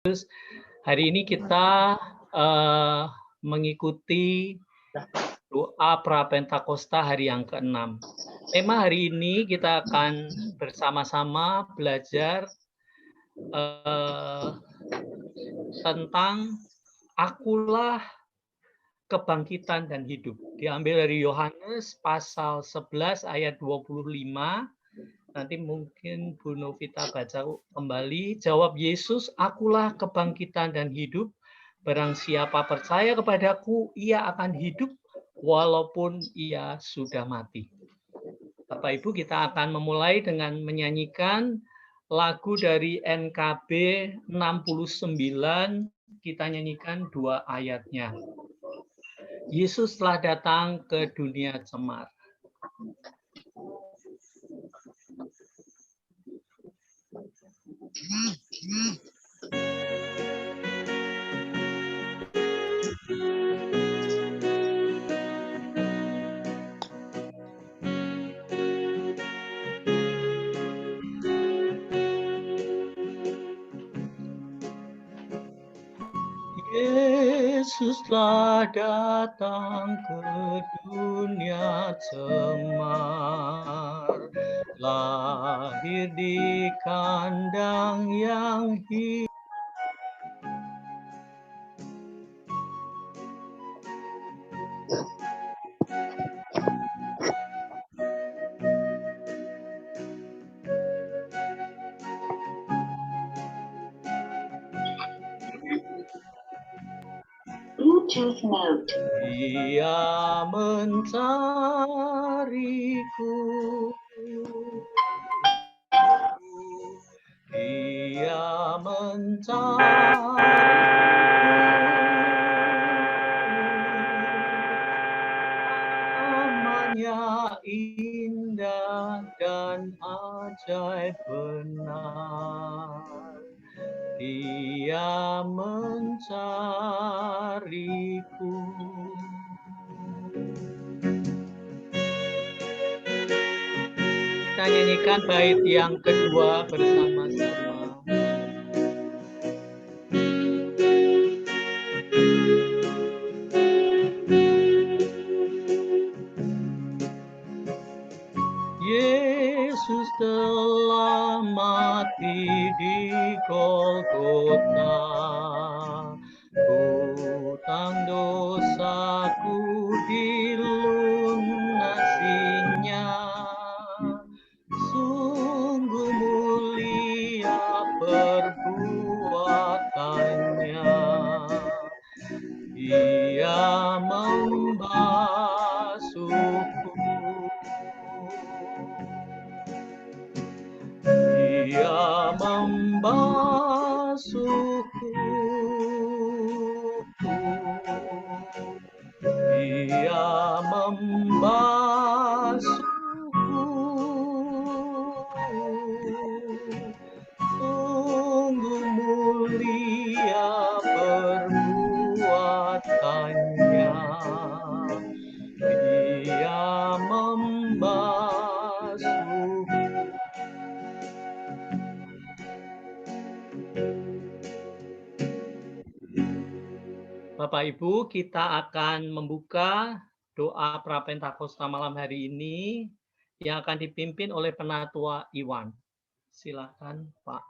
Hari ini kita mengikuti doa Prapentakosta hari yang ke-6. Tema hari ini kita akan bersama-sama belajar tentang akulah kebangkitan dan hidup. Diambil dari Yohanes pasal 11 ayat 25. Nanti mungkin Bu Novita baca kembali. Jawab Yesus, akulah kebangkitan dan hidup. Barang siapa percaya kepadaku, ia akan hidup walaupun ia sudah mati. Bapak Ibu, kita akan memulai dengan menyanyikan lagu dari NKB 69. Kita nyanyikan 2 ayatnya. Yesus telah datang ke dunia cemar. Yesus telah datang ke dunia cemar, lahir di kandang yang hidup. Bluetooth mode. Dia mencariku. Dia namanya indah dan ajaib benar. Dia mencariku. Kita nyanyikan bait yang kedua bersama-sama. Yesus telah mati di Golgota, hutang dosaku dilunasinya. Sungguh mulia perbuatannya. Dia membasuhku. Dia membasuhku. Dia membasuhku. Sungguh mulia perbuatannya. Dia membasuhku. Bapak Ibu, kita akan membuka doa Prapentakosta malam hari ini yang akan dipimpin oleh Penatua Iwan. Silakan, Pak.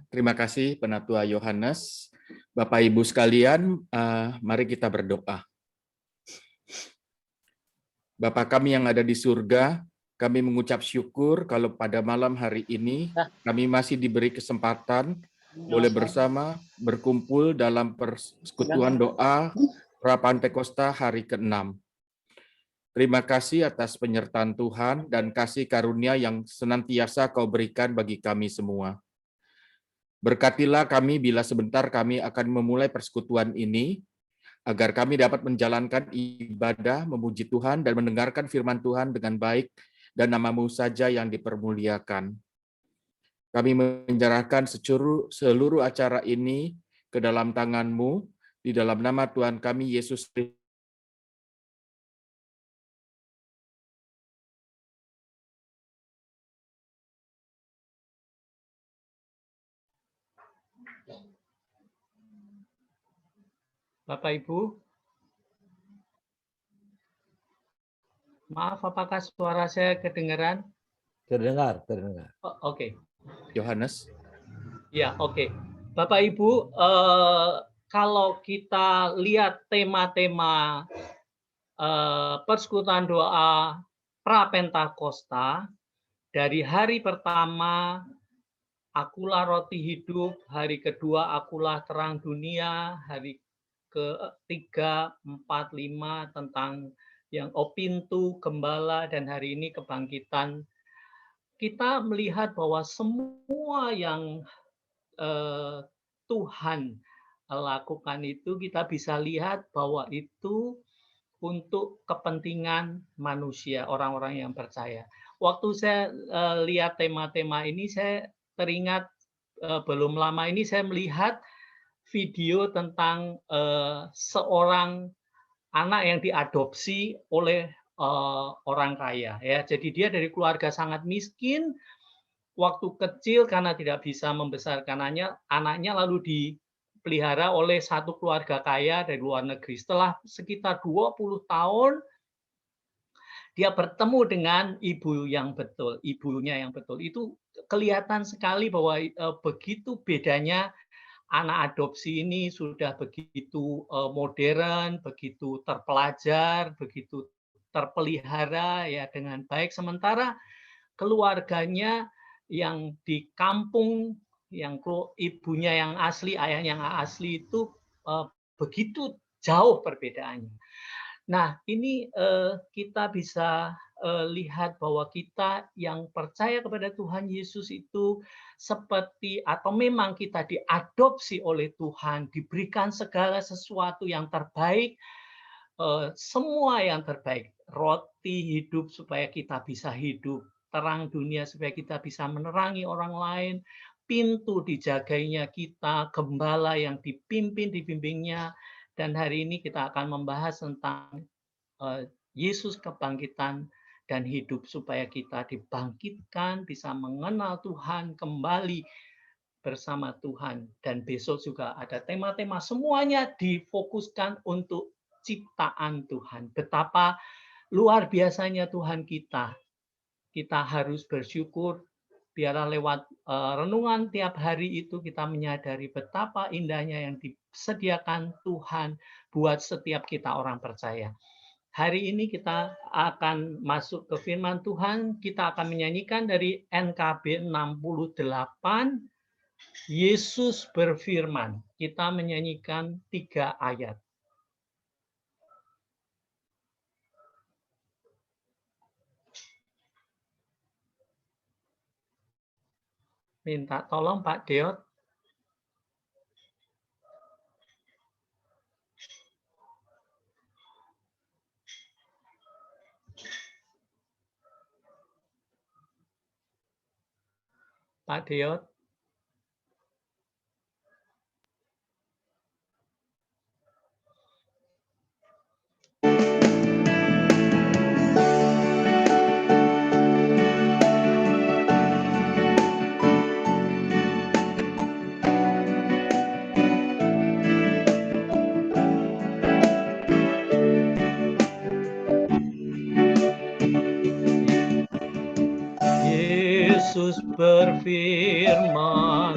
Terima kasih Penatua Yohanes. Bapak Ibu sekalian, mari kita berdoa. Bapa kami yang ada di surga, kami mengucap syukur kalau pada malam hari ini kami masih diberi kesempatan boleh bersama berkumpul dalam persekutuan doa Prapentakosta hari ke-6. Terima kasih atas penyertaan Tuhan dan kasih karunia yang senantiasa Kau berikan bagi kami semua. Berkatilah kami bila sebentar kami akan memulai persekutuan ini, agar kami dapat menjalankan ibadah, memuji Tuhan, dan mendengarkan firman Tuhan dengan baik, dan nama-Mu saja yang dipermuliakan. Kami menyerahkan seluruh acara ini ke dalam tangan-Mu, di dalam nama Tuhan kami, Yesus Kristus. Bapak Ibu? Maaf, apakah suara saya kedengaran? Terdengar, terdengar. Oke. Yohanes. Ya, oke. Bapak Ibu, kalau kita lihat tema-tema persekutuan doa Prapentakosta, dari hari pertama akulah roti hidup, hari kedua akulah terang dunia, hari ketiga, 4, 5 tentang yang pintu, gembala, dan hari ini kebangkitan. Kita melihat bahwa semua yang Tuhan lakukan itu kita bisa lihat bahwa itu untuk kepentingan manusia, orang-orang yang percaya. Waktu saya lihat tema-tema ini, saya teringat belum lama ini saya melihat video tentang seorang anak yang diadopsi oleh orang kaya. Ya, jadi dia dari keluarga sangat miskin. Waktu kecil karena tidak bisa membesarkan anaknya lalu dipelihara oleh satu keluarga kaya dari luar negeri. Setelah sekitar 20 tahun, dia bertemu dengan ibunya yang betul. Itu kelihatan sekali bahwa begitu bedanya anak adopsi ini sudah begitu modern, begitu terpelajar, begitu terpelihara ya dengan baik. Sementara keluarganya yang di kampung, yang ibunya yang asli, ayahnya yang asli itu begitu jauh perbedaannya. Nah, ini kita bisa lihat bahwa kita yang percaya kepada Tuhan Yesus itu seperti atau memang kita diadopsi oleh Tuhan, diberikan segala sesuatu yang terbaik, semua yang terbaik, roti hidup supaya kita bisa hidup, terang dunia supaya kita bisa menerangi orang lain, pintu dijagainya kita, gembala yang dibimbingnya, dan hari ini kita akan membahas tentang Yesus kebangkitan dan hidup supaya kita dibangkitkan, bisa mengenal Tuhan kembali bersama Tuhan. Dan besok juga ada tema-tema, semuanya difokuskan untuk ciptaan Tuhan. Betapa luar biasanya Tuhan kita. Kita harus bersyukur, biarlah lewat renungan tiap hari itu kita menyadari betapa indahnya yang disediakan Tuhan buat setiap kita orang percaya. Hari ini kita akan masuk ke firman Tuhan, kita akan menyanyikan dari NKB 68, Yesus berfirman. Kita menyanyikan 3 ayat. Minta tolong Pak Deot. Pak Deot. Yesus berfirman,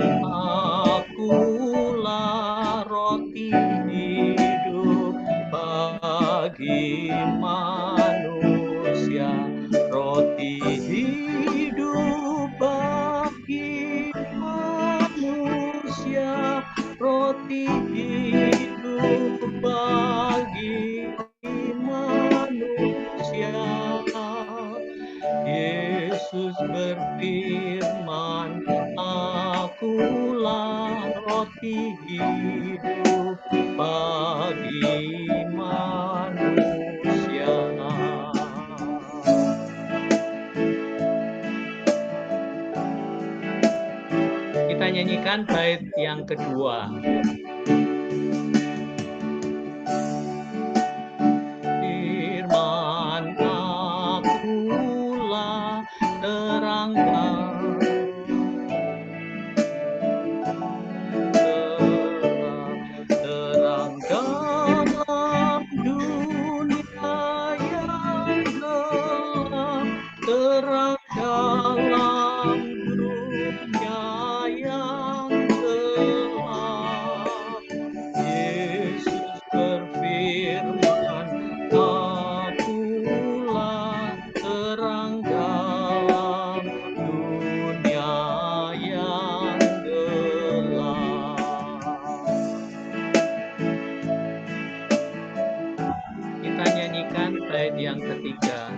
akulah roti hidup bagi manusia, roti hidup bagi manusia, roti hidup bagi manusia. Yesus berfirman, akulah roti hidup bagi manusia. Kita nyanyikan bait yang kedua. Firman akulah terang ayat yang ketiga.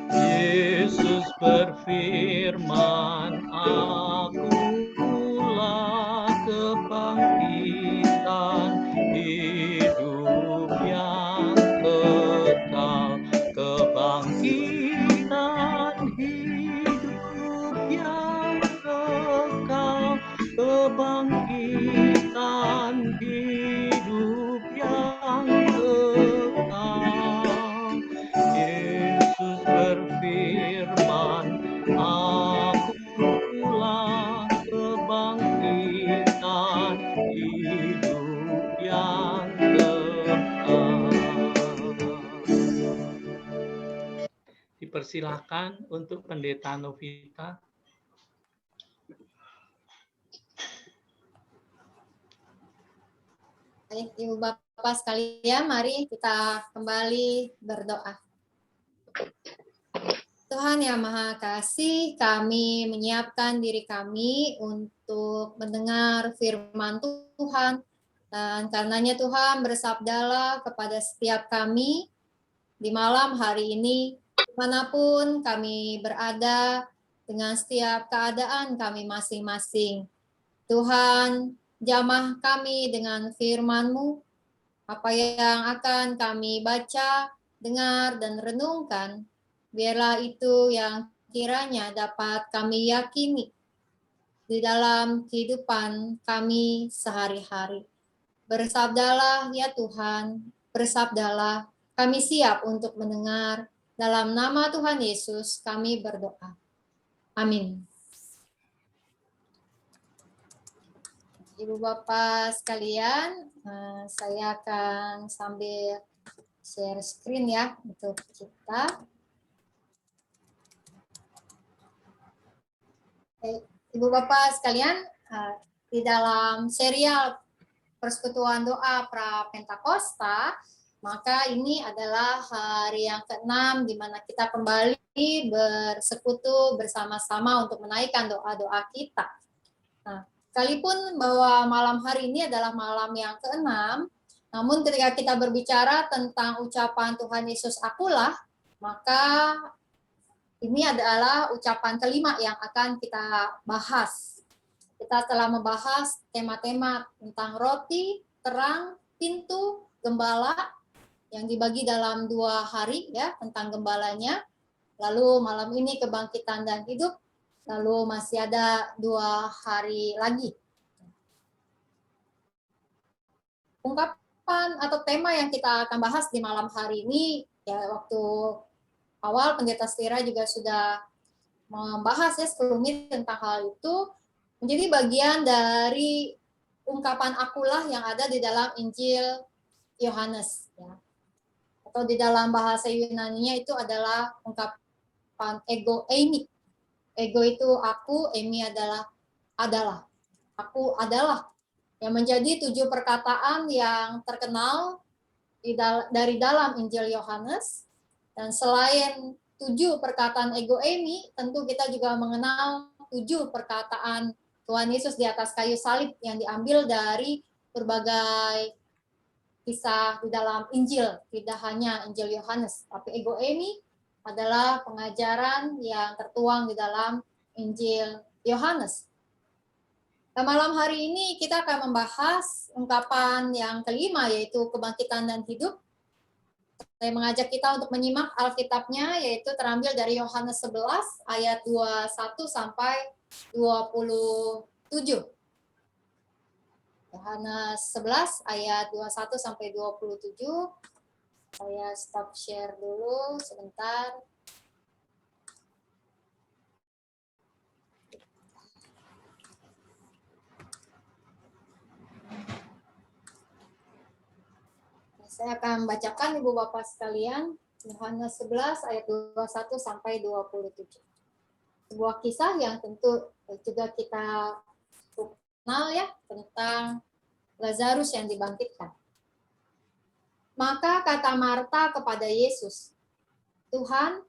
Yesus berfirman, akulah kebangkitan hidup yang kekal, kebangkitan hidup yang kekal, kebangkitan hidup yang kekal. Yesus berfirman, akulah kebangkitan hidup yang kekal. Dipersilahkan untuk Pendeta Novita. Baik, Ibu Bapak sekalian, mari kita kembali berdoa. Tuhan yang Maha Kasih, kami menyiapkan diri kami untuk mendengar firman Tuhan. Dan karenanya Tuhan bersabdalah kepada setiap kami di malam hari ini, dimanapun kami berada, dengan setiap keadaan kami masing-masing. Tuhan, jamah kami dengan firman-Mu, apa yang akan kami baca, dengar, dan renungkan, biarlah itu yang kiranya dapat kami yakini di dalam kehidupan kami sehari-hari. Bersabdalah ya Tuhan, bersabdalah, kami siap untuk mendengar. Dalam nama Tuhan Yesus kami berdoa. Amin. Ibu Bapak sekalian, saya akan sambil share screen ya untuk kita. Ibu Bapak sekalian, di dalam serial Persekutuan Doa Pra Pentakosta, maka ini adalah hari yang ke-6 di mana kita kembali bersekutu bersama-sama untuk menaikkan doa-doa kita. Nah, sekalipun bahwa malam hari ini adalah malam yang ke-6, namun ketika kita berbicara tentang ucapan Tuhan Yesus akulah, maka ini adalah ucapan kelima yang akan kita bahas. Kita telah membahas tema-tema tentang roti, terang, pintu, gembala, yang dibagi dalam 2 hari ya, tentang gembalanya. Lalu malam ini kebangkitan dan hidup, lalu masih ada 2 hari lagi. Ungkapan atau tema yang kita akan bahas di malam hari ini, ya waktu awal Pendeta Stira juga sudah membahas ya sebelumnya tentang hal itu, menjadi bagian dari ungkapan akulah yang ada di dalam Injil Yohanes. Ya. Atau di dalam bahasa Yunani-nya itu adalah ungkapan ego eimi. Ego itu aku, eimi adalah. Aku adalah. Yang menjadi 7 perkataan yang terkenal dari dalam Injil Yohanes. Dan selain 7 perkataan ego eimi, tentu kita juga mengenal 7 perkataan Tuhan Yesus di atas kayu salib yang diambil dari berbagai kisah di dalam Injil, tidak hanya Injil Yohanes, tapi ego eimi adalah pengajaran yang tertuang di dalam Injil Yohanes. Nah, malam hari ini kita akan membahas ungkapan yang kelima, yaitu kebangkitan dan hidup. Saya mengajak kita untuk menyimak Alkitabnya, yaitu terambil dari Yohanes 11 ayat 21 sampai 27. Yohanes 11 ayat 21 sampai 27. Saya stop share dulu sebentar. Saya akan bacakan Ibu Bapak sekalian, Yohanes 11 ayat 21 sampai 27. Sebuah kisah yang tentu juga kita kenal ya, tentang Lazarus yang dibangkitkan. Maka kata Marta kepada Yesus, Tuhan,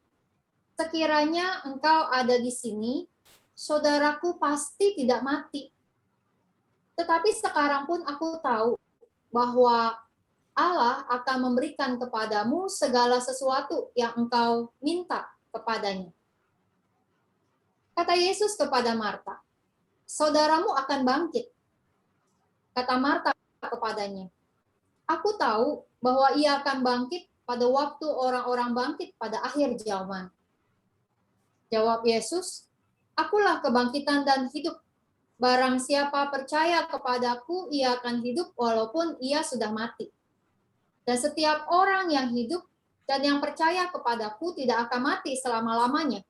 sekiranya Engkau ada di sini, saudaraku pasti tidak mati. Tetapi sekarang pun aku tahu bahwa Allah akan memberikan kepadamu segala sesuatu yang engkau minta kepadanya. Kata Yesus kepada Marta, saudaramu akan bangkit. Kata Marta kepadanya, aku tahu bahwa ia akan bangkit pada waktu orang-orang bangkit pada akhir zaman. Jawab Yesus, akulah kebangkitan dan hidup. Barang siapa percaya kepadaku, ia akan hidup walaupun ia sudah mati. Dan setiap orang yang hidup dan yang percaya kepadaku tidak akan mati selama-lamanya.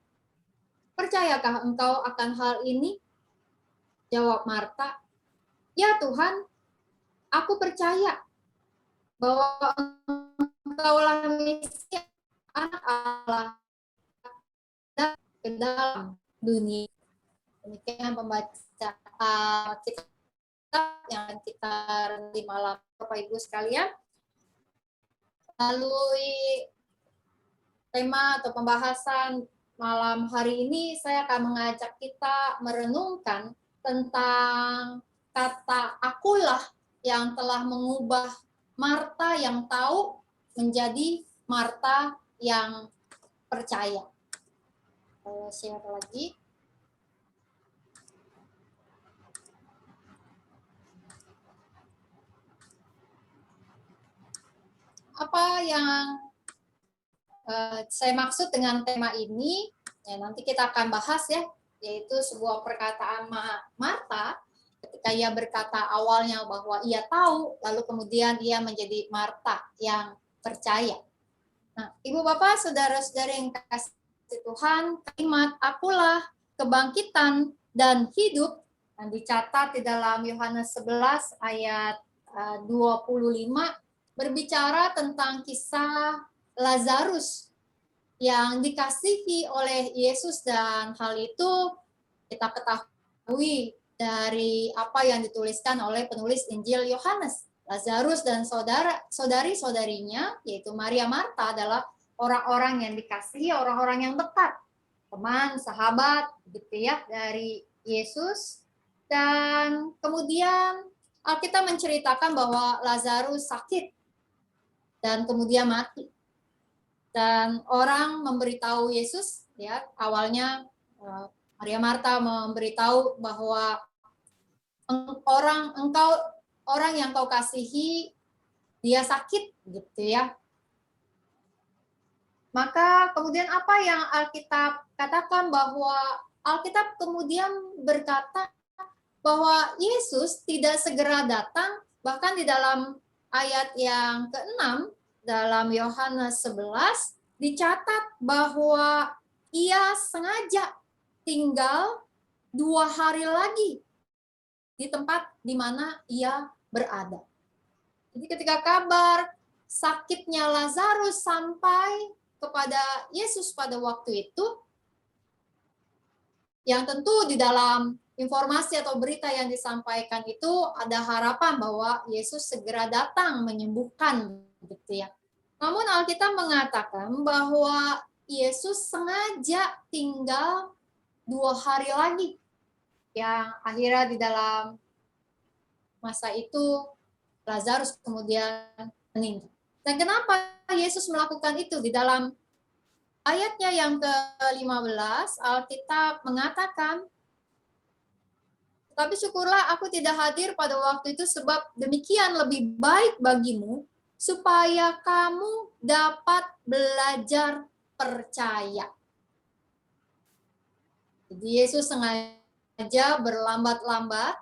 Percayakah engkau akan hal ini? Jawab Marta, ya Tuhan, aku percaya bahwa engkaulah Mesias, anak Allah ke dalam dunia. Demikian pembacaan kita yang kita renungi malam Bapak Ibu sekalian. Melalui tema atau pembahasan malam hari ini, saya akan mengajak kita merenungkan tentang kata akulah yang telah mengubah Marta yang tahu menjadi Marta yang percaya. Share lagi. Apa yang saya maksud dengan tema ini, ya nanti kita akan bahas ya, yaitu sebuah perkataan Marta ketika ia berkata awalnya bahwa ia tahu, lalu kemudian ia menjadi Marta yang percaya. Nah, Ibu Bapak, saudara-saudari yang kasih Tuhan, kalimat akulah kebangkitan dan hidup yang dicatat di dalam Yohanes 11 ayat 25 berbicara tentang kisah Lazarus yang dikasihi oleh Yesus, dan hal itu kita ketahui dari apa yang dituliskan oleh penulis Injil Yohanes. Lazarus dan saudari-saudarinya, yaitu Maria Marta, adalah orang-orang yang dikasihi, orang-orang yang dekat, teman, sahabat, gitu ya, dari Yesus. Dan kemudian Alkitab menceritakan bahwa Lazarus sakit dan kemudian mati. Dan orang memberitahu Yesus, ya, awalnya Maria Marta memberitahu bahwa orang yang kau kasihi dia sakit, gitu ya. Maka kemudian apa yang Alkitab katakan, bahwa Alkitab kemudian berkata bahwa Yesus tidak segera datang, bahkan di dalam ayat yang ke-6 dalam Yohanes 11 dicatat bahwa ia sengaja tinggal 2 hari lagi di tempat di mana ia berada. Jadi ketika kabar sakitnya Lazarus sampai kepada Yesus pada waktu itu, yang tentu di dalam informasi atau berita yang disampaikan itu ada harapan bahwa Yesus segera datang menyembuhkan, gitu ya. Namun Alkitab mengatakan bahwa Yesus sengaja tinggal 2 hari lagi, yang akhirnya di dalam masa itu Lazarus kemudian meninggal. Dan kenapa Yesus melakukan itu? Di dalam ayatnya yang ke-15, Alkitab mengatakan, tapi syukurlah aku tidak hadir pada waktu itu, sebab demikian lebih baik bagimu, supaya kamu dapat belajar percaya. Jadi Yesus sengaja berlambat-lambat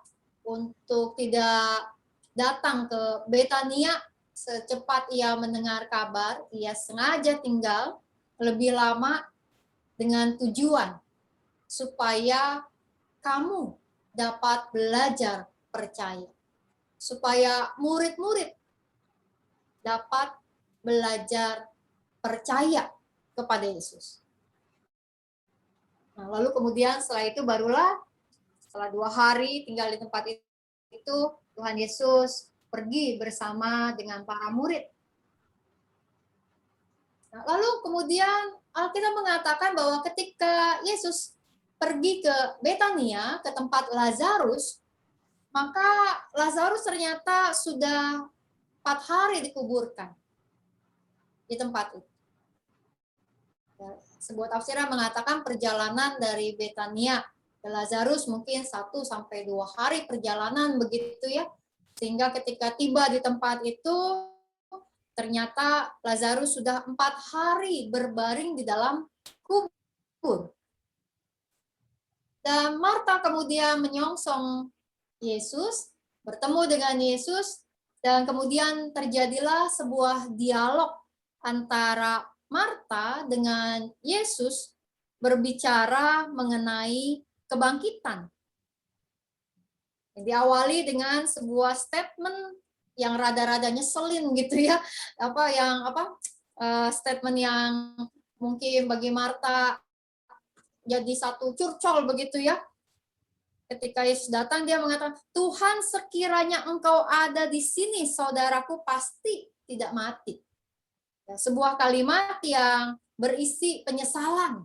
untuk tidak datang ke Betania secepat ia mendengar kabar. Ia sengaja tinggal lebih lama dengan tujuan supaya kamu dapat belajar percaya. Supaya murid-murid dapat belajar percaya kepada Yesus. Nah, lalu kemudian setelah itu barulah setelah 2 hari tinggal di tempat itu, Tuhan Yesus pergi bersama dengan para murid. Nah, lalu kemudian Alkitab mengatakan bahwa ketika Yesus pergi ke Betania, ke tempat Lazarus, maka Lazarus ternyata sudah 4 hari dikuburkan di tempat itu. Ya, sebuah tafsiran mengatakan perjalanan dari Betania ke Lazarus mungkin 1 sampai 2 hari perjalanan begitu ya. Sehingga ketika tiba di tempat itu, ternyata Lazarus sudah 4 hari berbaring di dalam kubur. Dan Marta kemudian menyongsong Yesus, bertemu dengan Yesus, dan kemudian terjadilah sebuah dialog antara Marta dengan Yesus berbicara mengenai kebangkitan. Diawali dengan sebuah statement yang rada-rada nyeselin gitu ya, statement yang mungkin bagi Marta jadi satu curcol begitu ya. Ketika Yesus datang, dia mengatakan, Tuhan, sekiranya engkau ada di sini, saudaraku pasti tidak mati. Ya, sebuah kalimat yang berisi penyesalan.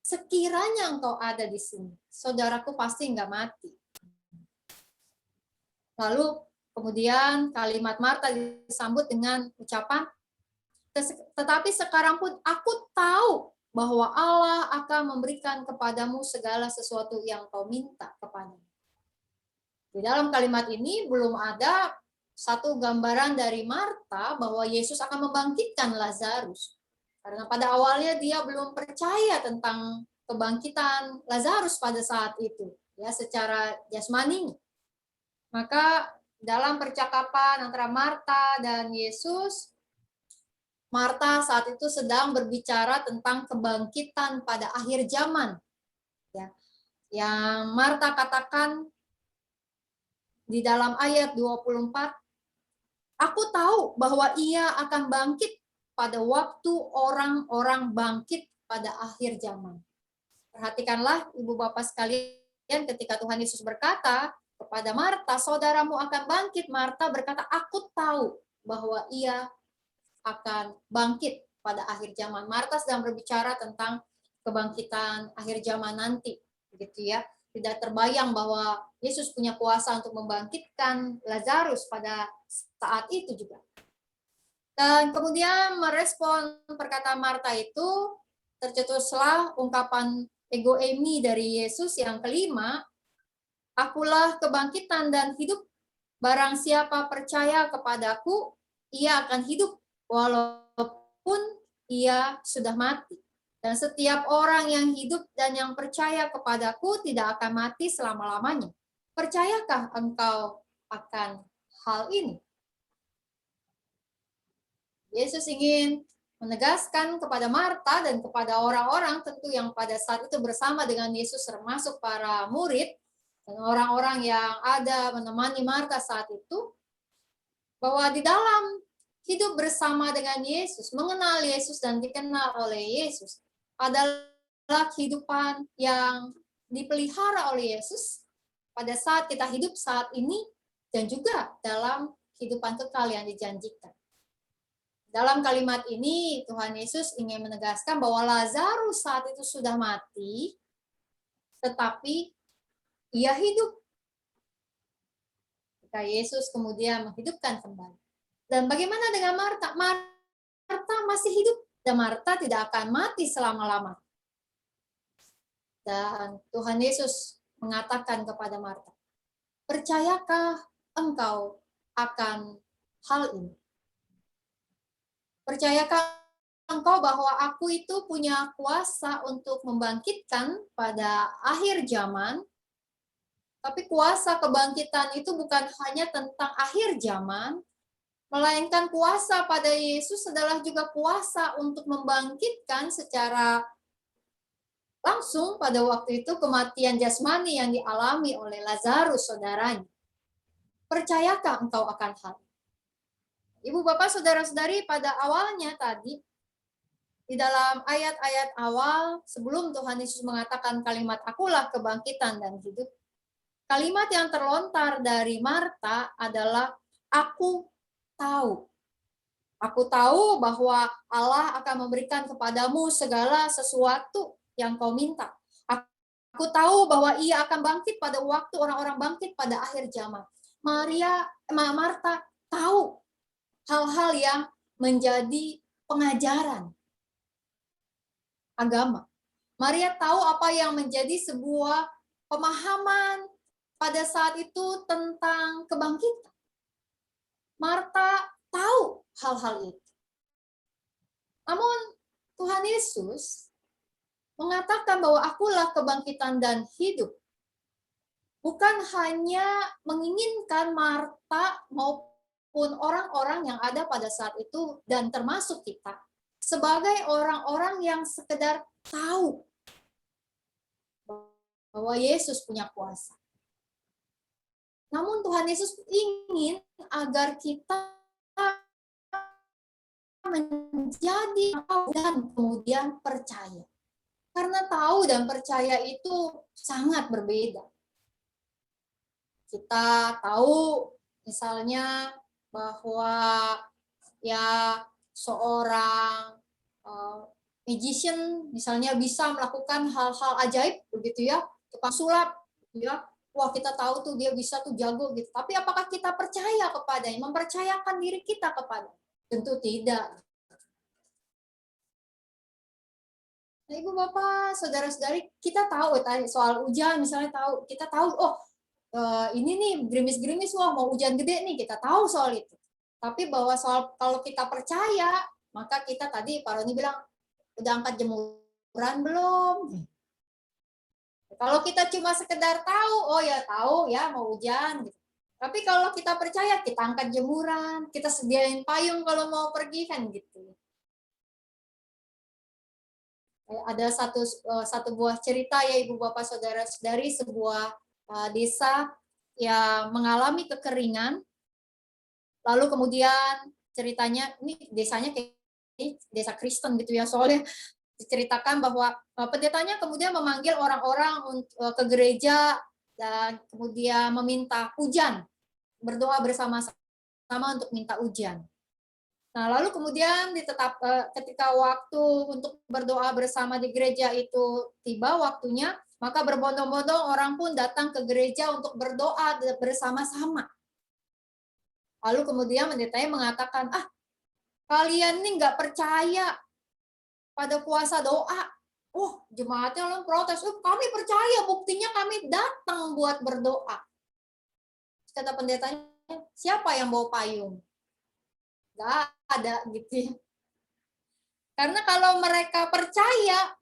Sekiranya engkau ada di sini, saudaraku pasti enggak mati. Lalu kemudian kalimat Marta disambut dengan ucapan, tetapi sekarang pun aku tahu bahwa Allah akan memberikan kepadamu segala sesuatu yang kau minta kepadanya. Di dalam kalimat ini belum ada satu gambaran dari Marta bahwa Yesus akan membangkitkan Lazarus. Karena pada awalnya dia belum percaya tentang kebangkitan Lazarus pada saat itu, ya, secara jasmani. Maka dalam percakapan antara Marta dan Yesus, Marta saat itu sedang berbicara tentang kebangkitan pada akhir zaman. Ya. Yang Marta katakan di dalam ayat 24, aku tahu bahwa ia akan bangkit pada waktu orang-orang bangkit pada akhir zaman. Perhatikanlah Ibu Bapak sekalian, ketika Tuhan Yesus berkata kepada Marta, saudaramu akan bangkit, Marta berkata, aku tahu bahwa ia akan bangkit pada akhir zaman. Marta sedang berbicara tentang kebangkitan akhir zaman nanti, begitu ya. Tidak terbayang bahwa Yesus punya kuasa untuk membangkitkan Lazarus pada saat itu juga. Dan kemudian merespon perkataan Marta itu, tercetuslah ungkapan ego eimi dari Yesus yang kelima, akulah kebangkitan dan hidup, barang siapa percaya kepadaku, ia akan hidup walaupun ia sudah mati. Dan setiap orang yang hidup dan yang percaya kepadaku tidak akan mati selama-lamanya. Percayakah engkau akan hal ini? Yesus ingin menegaskan kepada Marta dan kepada orang-orang tentu yang pada saat itu bersama dengan Yesus, termasuk para murid dan orang-orang yang ada menemani Marta saat itu, bahwa di dalam hidup bersama dengan Yesus, mengenal Yesus dan dikenal oleh Yesus, adalah kehidupan yang dipelihara oleh Yesus pada saat kita hidup saat ini dan juga dalam kehidupan kekal yang dijanjikan. Dalam kalimat ini, Tuhan Yesus ingin menegaskan bahwa Lazarus saat itu sudah mati, tetapi ia hidup. Ketika Yesus kemudian menghidupkan kembali. Dan bagaimana dengan Marta? Marta masih hidup dan Marta tidak akan mati selama-lama. Dan Tuhan Yesus mengatakan kepada Marta, percayakah engkau akan hal ini? Percayakah engkau bahwa aku itu punya kuasa untuk membangkitkan pada akhir zaman? Tapi kuasa kebangkitan itu bukan hanya tentang akhir zaman, melainkan kuasa pada Yesus adalah juga kuasa untuk membangkitkan secara langsung pada waktu itu kematian jasmani yang dialami oleh Lazarus, saudaranya. Percayakah engkau akan hal ini? Ibu, Bapak, Saudara-saudari, pada awalnya tadi, di dalam ayat-ayat awal, sebelum Tuhan Yesus mengatakan kalimat akulah kebangkitan dan hidup, kalimat yang terlontar dari Marta adalah aku tahu. Aku tahu bahwa Allah akan memberikan kepadamu segala sesuatu yang kau minta. Aku tahu bahwa ia akan bangkit pada waktu orang-orang bangkit pada akhir zaman. Marta tahu hal-hal yang menjadi pengajaran agama. Maria tahu apa yang menjadi sebuah pemahaman pada saat itu tentang kebangkitan. Marta tahu hal-hal itu. Namun Tuhan Yesus mengatakan bahwa akulah kebangkitan dan hidup. Bukan hanya menginginkan Marta maupun orang-orang yang ada pada saat itu dan termasuk kita sebagai orang-orang yang sekedar tahu bahwa Yesus punya kuasa. Namun Tuhan Yesus ingin agar kita menjadi tahu dan kemudian percaya. Karena tahu dan percaya itu sangat berbeda. Kita tahu misalnya bahwa ya seorang magician misalnya bisa melakukan hal-hal ajaib begitu ya, tukang sulap ya. Wah, kita tahu tuh dia bisa tuh jago gitu. Tapi apakah kita percaya kepadanya, mempercayakan diri kita kepada? Tentu tidak. Nah, Ibu Bapak, saudara-saudari, kita tahu tadi soal hujan misalnya kita tahu ini nih gerimis-gerimis, wah mau hujan gede nih, kita tahu soal itu. Tapi bahwa soal kalau kita percaya, maka kita tadi Pak Roni bilang, udah angkat jemuran belum? Kalau kita cuma sekedar tahu, oh ya tahu ya mau hujan gitu. Tapi kalau kita percaya, kita angkat jemuran, kita sediain payung kalau mau pergi kan gitu. Ada satu buah cerita ya Ibu Bapak Saudara-saudari, sebuah desa yang mengalami kekeringan. Lalu kemudian ceritanya ini desanya kayak desa Kristen gitu ya, soalnya diceritakan bahwa pendetanya kemudian memanggil orang-orang ke gereja dan kemudian meminta hujan, berdoa bersama-sama untuk minta hujan. Nah, lalu kemudian ketika waktu untuk berdoa bersama di gereja itu tiba waktunya, maka berbondong-bondong orang pun datang ke gereja untuk berdoa bersama-sama. Lalu kemudian pendetanya mengatakan, kalian ini nggak percaya pada kuasa doa. Oh, jemaatnya lalu protes, kami percaya, buktinya kami datang buat berdoa. Kata pendetanya, siapa yang bawa payung? Nggak ada gitu ya. Karena kalau mereka percaya,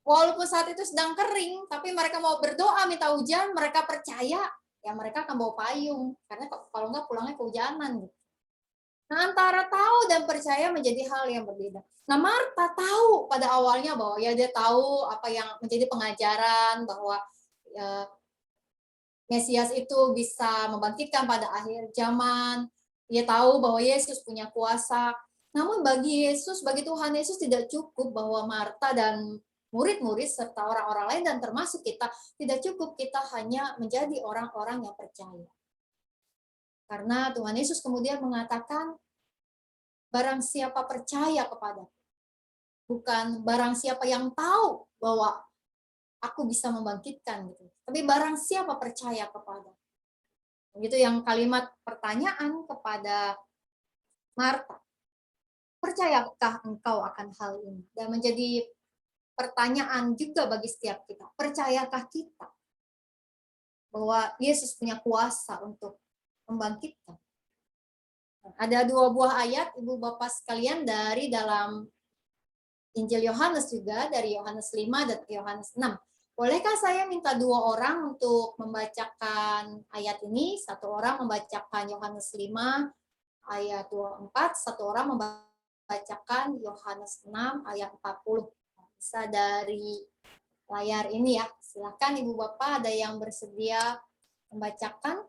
walaupun saat itu sedang kering, tapi mereka mau berdoa minta hujan, mereka percaya, ya mereka akan bawa payung. Karena kalau nggak pulangnya kehujanan gitu. Nah, antara tahu dan percaya menjadi hal yang berbeda. Nah, Marta tahu pada awalnya bahwa ya dia tahu apa yang menjadi pengajaran bahwa ya, Mesias itu bisa membangkitkan pada akhir zaman. Dia tahu bahwa Yesus punya kuasa. Namun bagi Yesus, bagi Tuhan Yesus tidak cukup bahwa Marta dan murid-murid serta orang-orang lain dan termasuk kita, tidak cukup kita hanya menjadi orang-orang yang percaya. Karena Tuhan Yesus kemudian mengatakan, barang siapa percaya kepada, bukan barang siapa yang tahu bahwa aku bisa membangkitkan gitu. Tapi barang siapa percaya kepada. Itu yang kalimat pertanyaan kepada Marta. Percayakah engkau akan hal ini? Dan menjadi pertanyaan juga bagi setiap kita. Percayakah kita bahwa Yesus punya kuasa untuk membangkitkan? Ada dua buah ayat, Ibu Bapak sekalian, dari dalam Injil Yohanes juga, dari Yohanes 5 dan Yohanes 6. Bolehkah saya minta dua orang untuk membacakan ayat ini? Satu orang membacakan Yohanes 5 ayat 24, satu orang membacakan Yohanes 6 ayat 40. Bisa dari layar ini ya. Silakan Ibu Bapak, ada yang bersedia membacakan?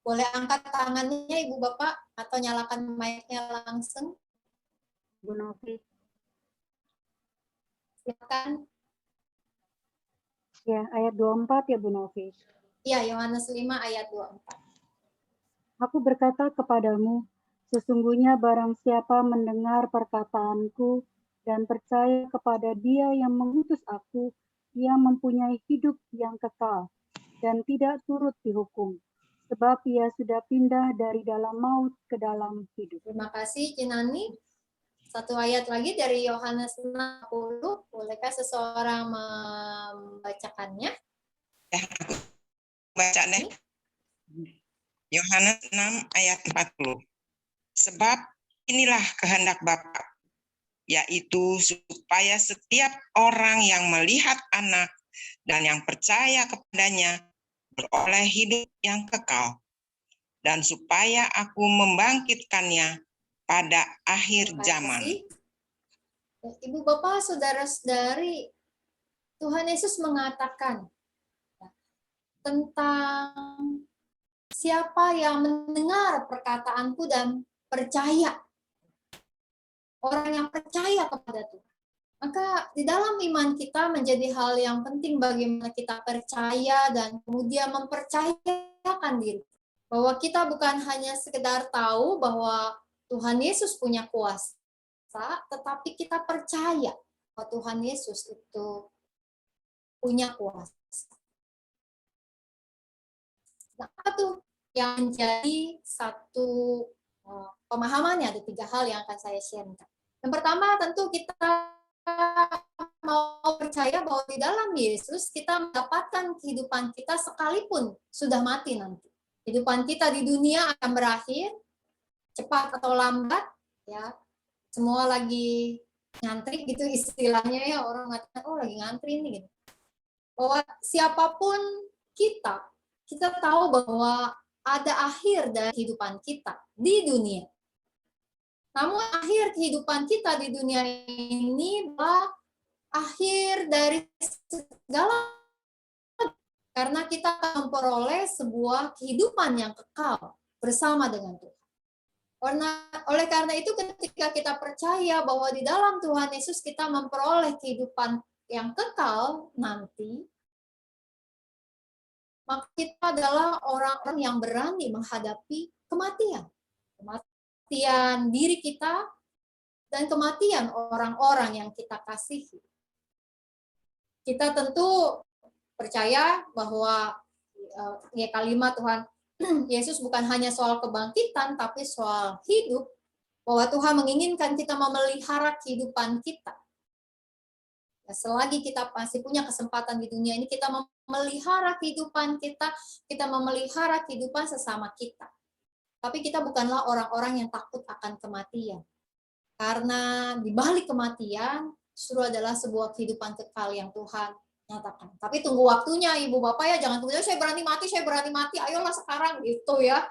Boleh angkat tangannya Ibu Bapak atau nyalakan mic-nya langsung. Bu Novi. Silakan. Ya, ayat 24 ya Bu Novi. Ya, Yohanes 5 ayat 24. Aku berkata kepadamu, sesungguhnya barang siapa mendengar perkataanku dan percaya kepada Dia yang mengutus aku, ia mempunyai hidup yang kekal dan tidak turut dihukum, sebab ia sudah pindah dari dalam maut ke dalam hidup. Terima kasih Cinani. Satu ayat lagi dari Yohanes 60. Bolehkah seseorang membacakannya? Ya, aku baca deh. Yohanes 6 ayat 40. Sebab inilah kehendak Bapa, yaitu supaya setiap orang yang melihat Anak dan yang percaya kepadanya beroleh hidup yang kekal, dan supaya aku membangkitkannya pada akhir Terima zaman. kasih. Ibu Bapak, saudara-saudari, Tuhan Yesus mengatakan tentang siapa yang mendengar perkataanku dan percaya. Orang yang percaya kepada Tuhan. Maka di dalam iman kita menjadi hal yang penting bagaimana kita percaya dan kemudian mempercayakan diri. Bahwa kita bukan hanya sekedar tahu bahwa Tuhan Yesus punya kuasa, tetapi kita percaya bahwa Tuhan Yesus itu punya kuasa. Nah, apa tuh yang menjadi satu pemahamannya? Ada 3 hal yang akan saya sharekan. Yang pertama tentu kita mau percaya bahwa di dalam Yesus kita mendapatkan kehidupan kita sekalipun sudah mati nanti. Kehidupan kita di dunia akan berakhir, cepat atau lambat, ya. Semua lagi ngantri gitu istilahnya ya, orang mengatakan oh lagi ngantri nih gitu. Bahwa siapapun kita tahu bahwa ada akhir dari kehidupan kita di dunia. Namun akhir kehidupan kita di dunia ini adalah akhir dari segala, karena kita akan memperoleh sebuah kehidupan yang kekal bersama dengan Tuhan. Oleh karena itu ketika kita percaya bahwa di dalam Tuhan Yesus kita memperoleh kehidupan yang kekal nanti, maka kita adalah orang-orang yang berani menghadapi kematian. Kematian diri kita dan kematian orang-orang yang kita kasihi. Kita tentu percaya bahwa ya kalimat Tuhan Yesus bukan hanya soal kebangkitan, tapi soal hidup, bahwa Tuhan menginginkan kita memelihara kehidupan kita. Ya, selagi kita masih punya kesempatan di dunia ini, kita memelihara kehidupan kita memelihara kehidupan sesama kita. Tapi kita bukanlah orang-orang yang takut akan kematian. Karena di balik kematian, justru adalah sebuah kehidupan kekal yang Tuhan nyatakan. Tapi tunggu waktunya Ibu Bapak ya, jangan kemudian saya berani mati, ayolah sekarang gitu ya.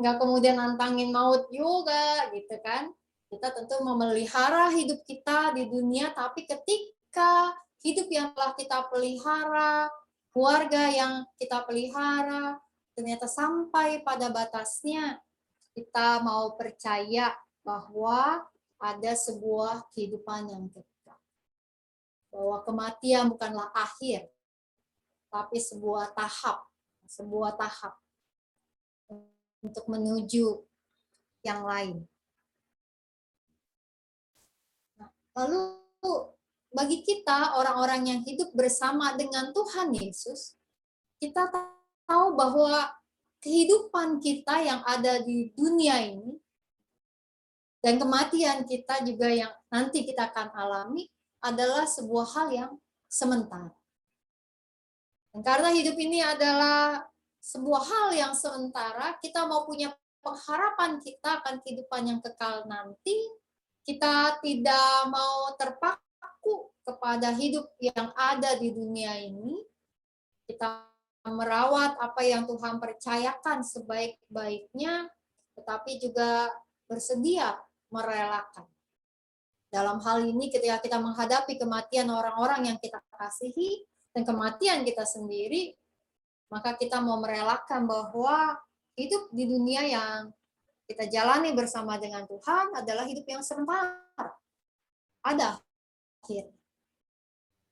Nggak kemudian nantangin maut juga gitu kan. Kita tentu memelihara hidup kita di dunia, tapi ketika hidup yang telah kita pelihara, keluarga yang kita pelihara, ternyata sampai pada batasnya, kita mau percaya bahwa ada sebuah kehidupan yang kekal. Bahwa kematian bukanlah akhir, tapi sebuah tahap untuk menuju yang lain. Nah, lalu bagi kita orang-orang yang hidup bersama dengan Tuhan Yesus, kita tahu bahwa kehidupan kita yang ada di dunia ini dan kematian kita juga yang nanti kita akan alami adalah sebuah hal yang sementara. Dan karena hidup ini adalah sebuah hal yang sementara, kita mau punya pengharapan kita akan kehidupan yang kekal nanti, kita tidak mau terpaku kepada hidup yang ada di dunia ini, kita merawat apa yang Tuhan percayakan sebaik-baiknya, tetapi juga bersedia merelakan. Dalam hal ini ketika kita menghadapi kematian orang-orang yang kita kasihi dan kematian kita sendiri, maka kita mau merelakan bahwa hidup di dunia yang kita jalani bersama dengan Tuhan adalah hidup yang sementara. Ada akhir.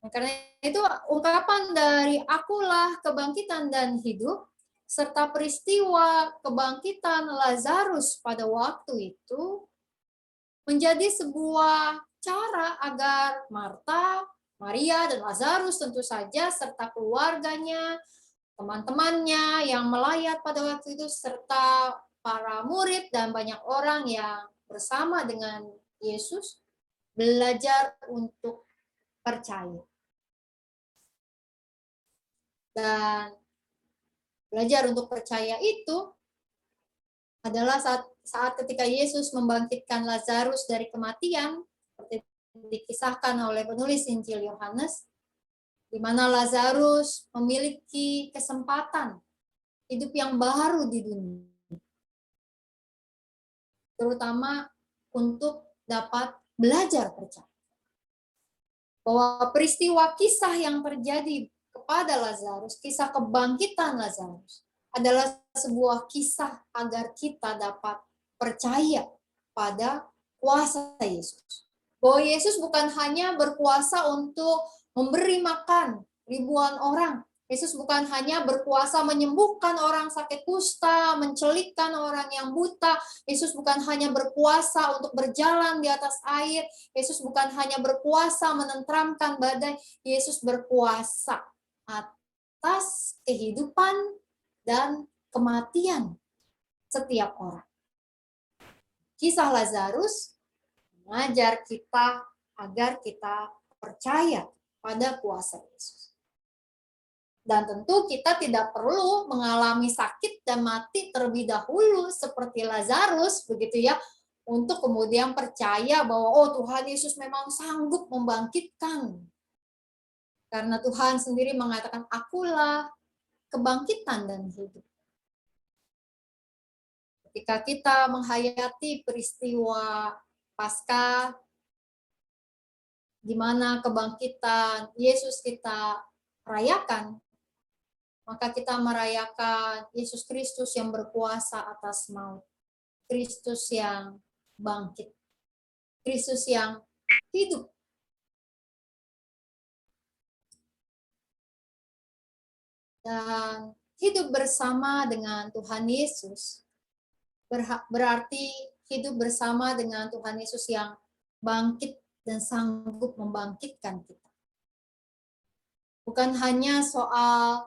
Nah, karena itu ungkapan dari akulah kebangkitan dan hidup, serta peristiwa kebangkitan Lazarus pada waktu itu, menjadi sebuah cara agar Marta, Maria, dan Lazarus tentu saja, serta keluarganya, teman-temannya yang melayat pada waktu itu, serta para murid dan banyak orang yang bersama dengan Yesus belajar untuk percaya. Dan belajar untuk percaya itu adalah saat ketika Yesus membangkitkan Lazarus dari kematian, seperti dikisahkan oleh penulis Injil Yohanes, di mana Lazarus memiliki kesempatan hidup yang baru di dunia, terutama untuk dapat belajar percaya. Bahwa peristiwa kisah yang terjadi kepada Lazarus, kisah kebangkitan Lazarus, adalah sebuah kisah agar kita dapat percaya pada kuasa Yesus. Bahwa Yesus bukan hanya berkuasa untuk memberi makan ribuan orang. Yesus bukan hanya berkuasa menyembuhkan orang sakit kusta, mencelikkan orang yang buta. Yesus bukan hanya berkuasa untuk berjalan di atas air. Yesus bukan hanya berkuasa menenteramkan badai. Yesus berkuasa atas kehidupan dan kematian setiap orang. Kisah Lazarus mengajar kita agar kita percaya pada kuasa Yesus. Dan tentu kita tidak perlu mengalami sakit dan mati terlebih dahulu seperti Lazarus, begitu ya, untuk kemudian percaya bahwa oh Tuhan Yesus memang sanggup membangkitkan. Karena Tuhan sendiri mengatakan, akulah kebangkitan dan hidup. Ketika kita menghayati peristiwa Paskah, di mana kebangkitan Yesus kita rayakan, maka kita merayakan Yesus Kristus yang berkuasa atas maut, Kristus yang bangkit, Kristus yang hidup. Dan hidup bersama dengan Tuhan Yesus berarti hidup bersama dengan Tuhan Yesus yang bangkit dan sanggup membangkitkan kita. Bukan hanya soal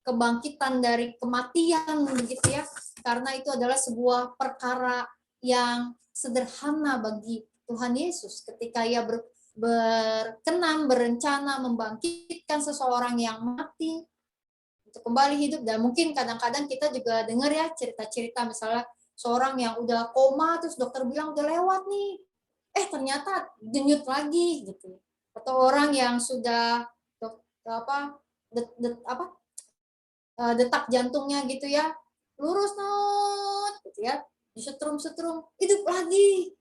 kebangkitan dari kematian begitu ya, karena itu adalah sebuah perkara yang sederhana bagi Tuhan Yesus ketika Ia berkenan, berencana membangkitkan seseorang yang mati untuk kembali hidup. Dan mungkin kadang-kadang kita juga dengar ya cerita-cerita, misalnya seorang yang udah koma terus dokter bilang udah lewat nih, ternyata denyut lagi gitu. Atau orang yang sudah detak jantungnya gitu ya lurus gitu ya, disetrum-setrum hidup lagi.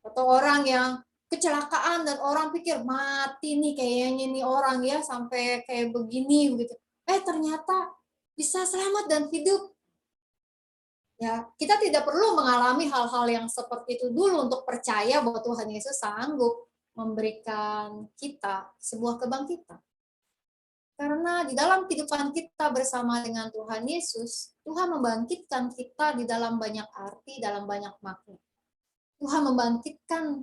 Atau orang yang kecelakaan dan orang pikir mati nih kayaknya nih orang ya sampai kayak begini gitu. Ternyata bisa selamat dan hidup. Ya, kita tidak perlu mengalami hal-hal yang seperti itu dulu untuk percaya bahwa Tuhan Yesus sanggup memberikan kita sebuah kebangkitan. Karena di dalam kehidupan kita bersama dengan Tuhan Yesus, Tuhan membangkitkan kita di dalam banyak arti, dalam banyak makna. Tuhan membangkitkan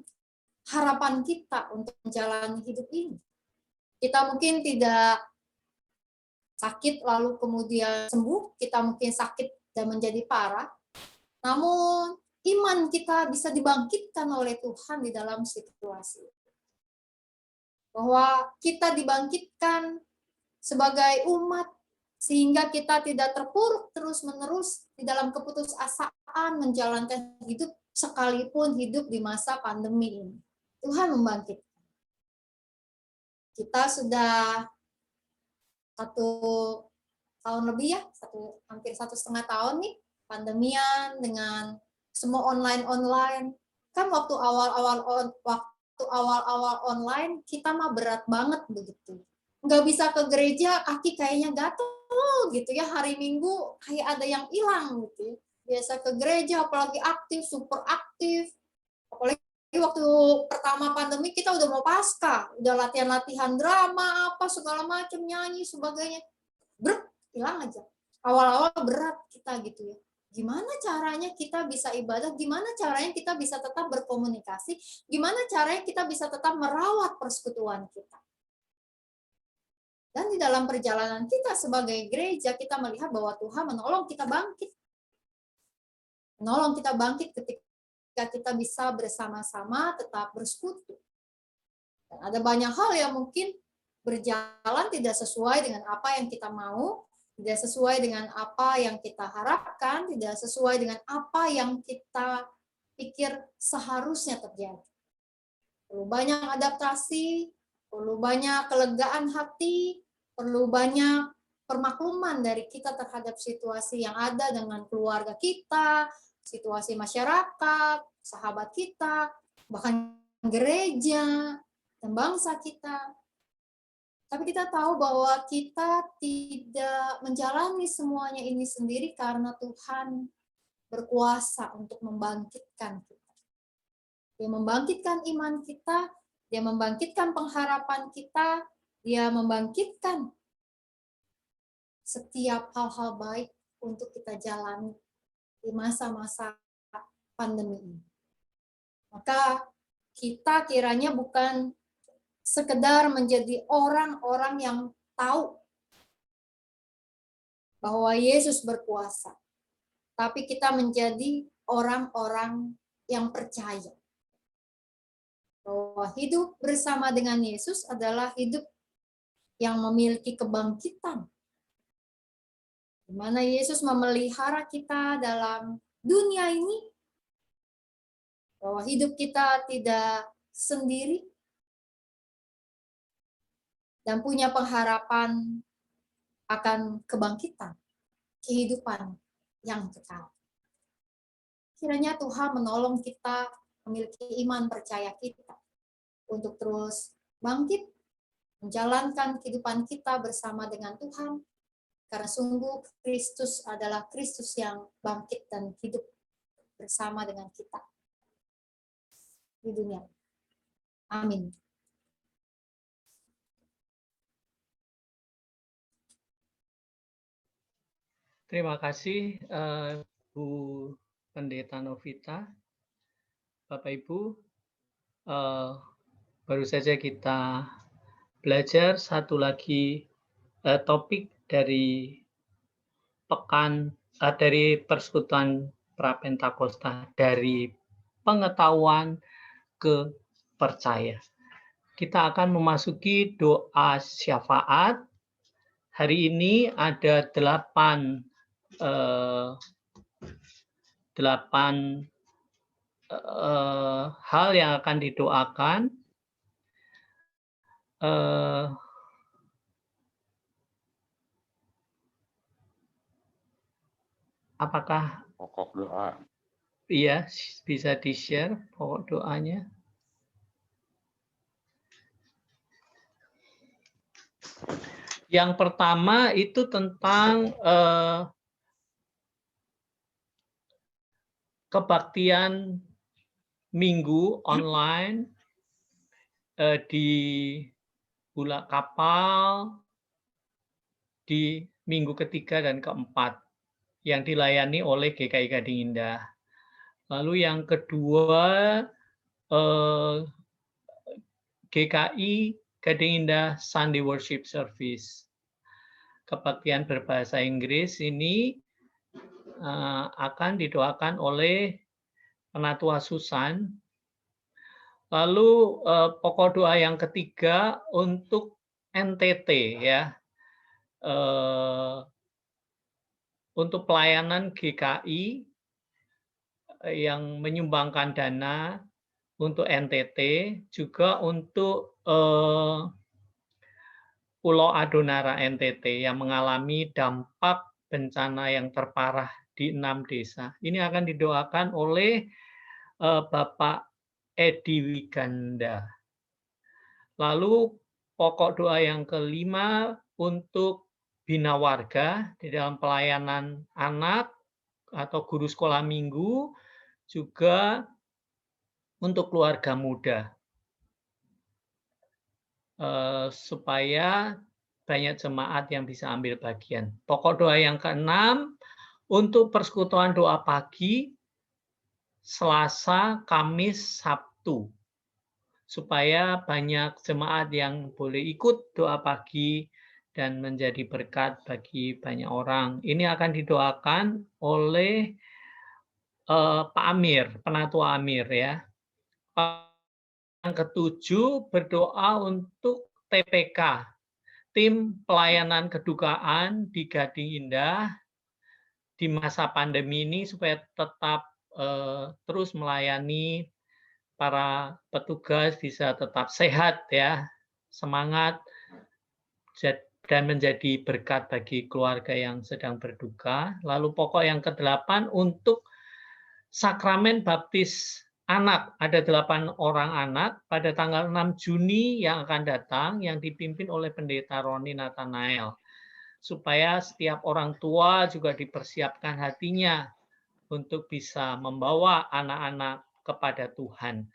harapan kita untuk menjalani hidup ini. Kita mungkin tidak sakit lalu kemudian sembuh, kita mungkin sakit dan menjadi parah, namun iman kita bisa dibangkitkan oleh Tuhan di dalam situasi. Bahwa kita dibangkitkan sebagai umat, sehingga kita tidak terpuruk terus-menerus di dalam keputusasaan menjalankan hidup, sekalipun hidup di masa pandemi ini. Tuhan membangkitkan. Kita sudah 1 tahun lebih ya, hampir 1,5 tahun nih, pandemian dengan semua online. Kan waktu awal-awal online, kita mah berat banget begitu. Nggak bisa ke gereja, kaki kayaknya gatel gitu ya, hari Minggu kayak ada yang hilang gitu. Biasa ke gereja, apalagi aktif, super aktif. Apalagi waktu pertama pandemi kita udah mau Paskah, udah latihan-latihan drama, apa segala macam, nyanyi, sebagainya. Hilang aja. Awal-awal berat kita gitu ya. Gimana caranya kita bisa ibadah? Gimana caranya kita bisa tetap berkomunikasi? Gimana caranya kita bisa tetap merawat persekutuan kita? Dan di dalam perjalanan kita sebagai gereja, kita melihat bahwa Tuhan menolong kita bangkit. Menolong kita bangkit ketika kita bisa bersama-sama tetap bersekutu. Dan ada banyak hal yang mungkin berjalan tidak sesuai dengan apa yang kita mau, tidak sesuai dengan apa yang kita harapkan, tidak sesuai dengan apa yang kita pikir seharusnya terjadi. Perlu banyak adaptasi, perlu banyak kelegaan hati, perlu banyak permakluman dari kita terhadap situasi yang ada dengan keluarga kita, situasi masyarakat, sahabat kita, bahkan gereja, dan bangsa kita. Tapi kita tahu bahwa kita tidak menjalani semuanya ini sendiri karena Tuhan berkuasa untuk membangkitkan kita. Dia membangkitkan iman kita, dia membangkitkan pengharapan kita, dia membangkitkan setiap hal-hal baik untuk kita jalani di masa-masa pandemi ini. Maka kita kiranya bukan sekedar menjadi orang-orang yang tahu bahwa Yesus berkuasa, tapi kita menjadi orang-orang yang percaya bahwa hidup bersama dengan Yesus adalah hidup yang memiliki kebangkitan, di mana Yesus memelihara kita dalam dunia ini, bahwa hidup kita tidak sendiri, dan punya pengharapan akan kebangkitan, kehidupan yang kekal. Kiranya Tuhan menolong kita memiliki iman percaya kita untuk terus bangkit, menjalankan kehidupan kita bersama dengan Tuhan, karena sungguh Kristus adalah Kristus yang bangkit dan hidup bersama dengan kita di dunia. Amin. Terima kasih Bu Pendeta Novita. Bapak Ibu, baru saja kita belajar satu lagi topik dari dari Persekutuan Prapentakosta, dari pengetahuan ke percaya. Kita akan memasuki doa syafaat. Hari ini ada 8 hal yang akan didoakan. Apakah Pokok doa. iya bisa di-share pokok doanya? Yang pertama itu tentang kebaktian minggu online di Bulak Kapal di minggu ketiga dan keempat yang dilayani oleh GKI Gading Indah. Lalu yang kedua GKI Gading Indah Sunday Worship Service. Kebaktian berbahasa Inggris ini akan didoakan oleh Penatua Susan. Lalu pokok doa yang ketiga untuk NTT ya, untuk pelayanan GKI yang menyumbangkan dana untuk NTT, juga untuk Pulau Adonara NTT yang mengalami dampak bencana yang terparah di 6 desa. Ini akan didoakan oleh Bapak Edi Wiganda. Lalu pokok doa yang kelima untuk bina warga di dalam pelayanan anak atau guru sekolah minggu, juga untuk keluarga muda, supaya banyak jemaat yang bisa ambil bagian. Pokok doa yang keenam untuk persekutuan doa pagi Selasa, Kamis, Sabtu, supaya banyak jemaat yang boleh ikut doa pagi dan menjadi berkat bagi banyak orang. Ini akan didoakan oleh Pak Amir, Penatua Amir ya. Yang ketujuh, berdoa untuk TPK, Tim Pelayanan Kedukaan di Gading Indah, di masa pandemi ini supaya tetap terus melayani para petugas, bisa tetap sehat ya, semangat, dan menjadi berkat bagi keluarga yang sedang berduka. Lalu pokok yang ke-8 untuk sakramen baptis anak. Ada 8 orang anak pada tanggal 6 Juni yang akan datang yang dipimpin oleh Pendeta Roni Nathanael. Supaya setiap orang tua juga dipersiapkan hatinya untuk bisa membawa anak-anak kepada Tuhan.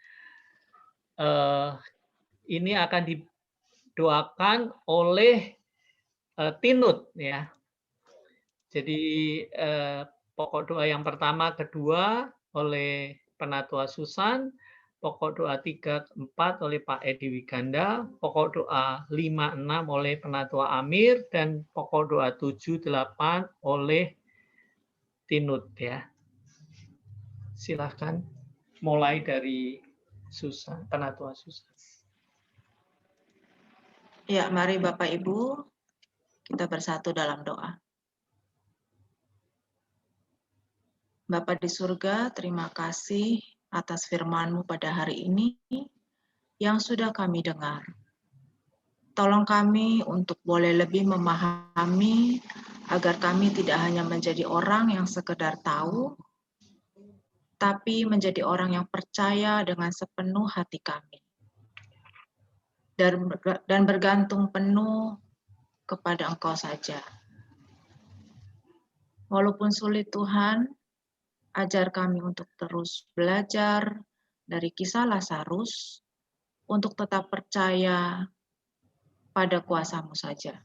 Ini akan didoakan oleh Tinut ya. Jadi pokok doa yang pertama, kedua oleh Penatua Susan, pokok doa 3, 4 oleh Pak Edi Wiganda, pokok doa 5, 6 oleh Penatua Amir, dan pokok doa 7, 8 oleh Tinut ya. Silahkan mulai dari Susan, Penatua Susan. Ya, mari Bapak Ibu, kita bersatu dalam doa. Bapa di surga, terima kasih atas firman-Mu pada hari ini yang sudah kami dengar. Tolong kami untuk boleh lebih memahami agar kami tidak hanya menjadi orang yang sekedar tahu, tapi menjadi orang yang percaya dengan sepenuh hati kami. Dan bergantung penuh kepada Engkau saja. Walaupun sulit Tuhan, ajar kami untuk terus belajar dari kisah Lazarus untuk tetap percaya pada kuasa-Mu saja.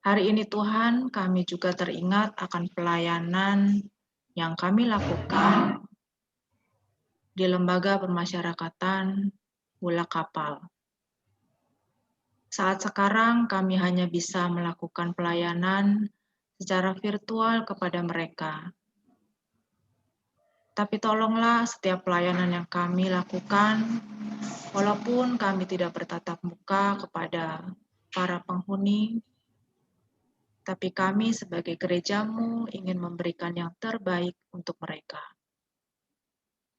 Hari ini Tuhan, kami juga teringat akan pelayanan yang kami lakukan di Lembaga Permasyarakatan Bola Kapal. Saat sekarang kami hanya bisa melakukan pelayanan secara virtual kepada mereka. Tapi tolonglah setiap pelayanan yang kami lakukan, walaupun kami tidak bertatap muka kepada para penghuni, tapi kami sebagai gereja-Mu ingin memberikan yang terbaik untuk mereka.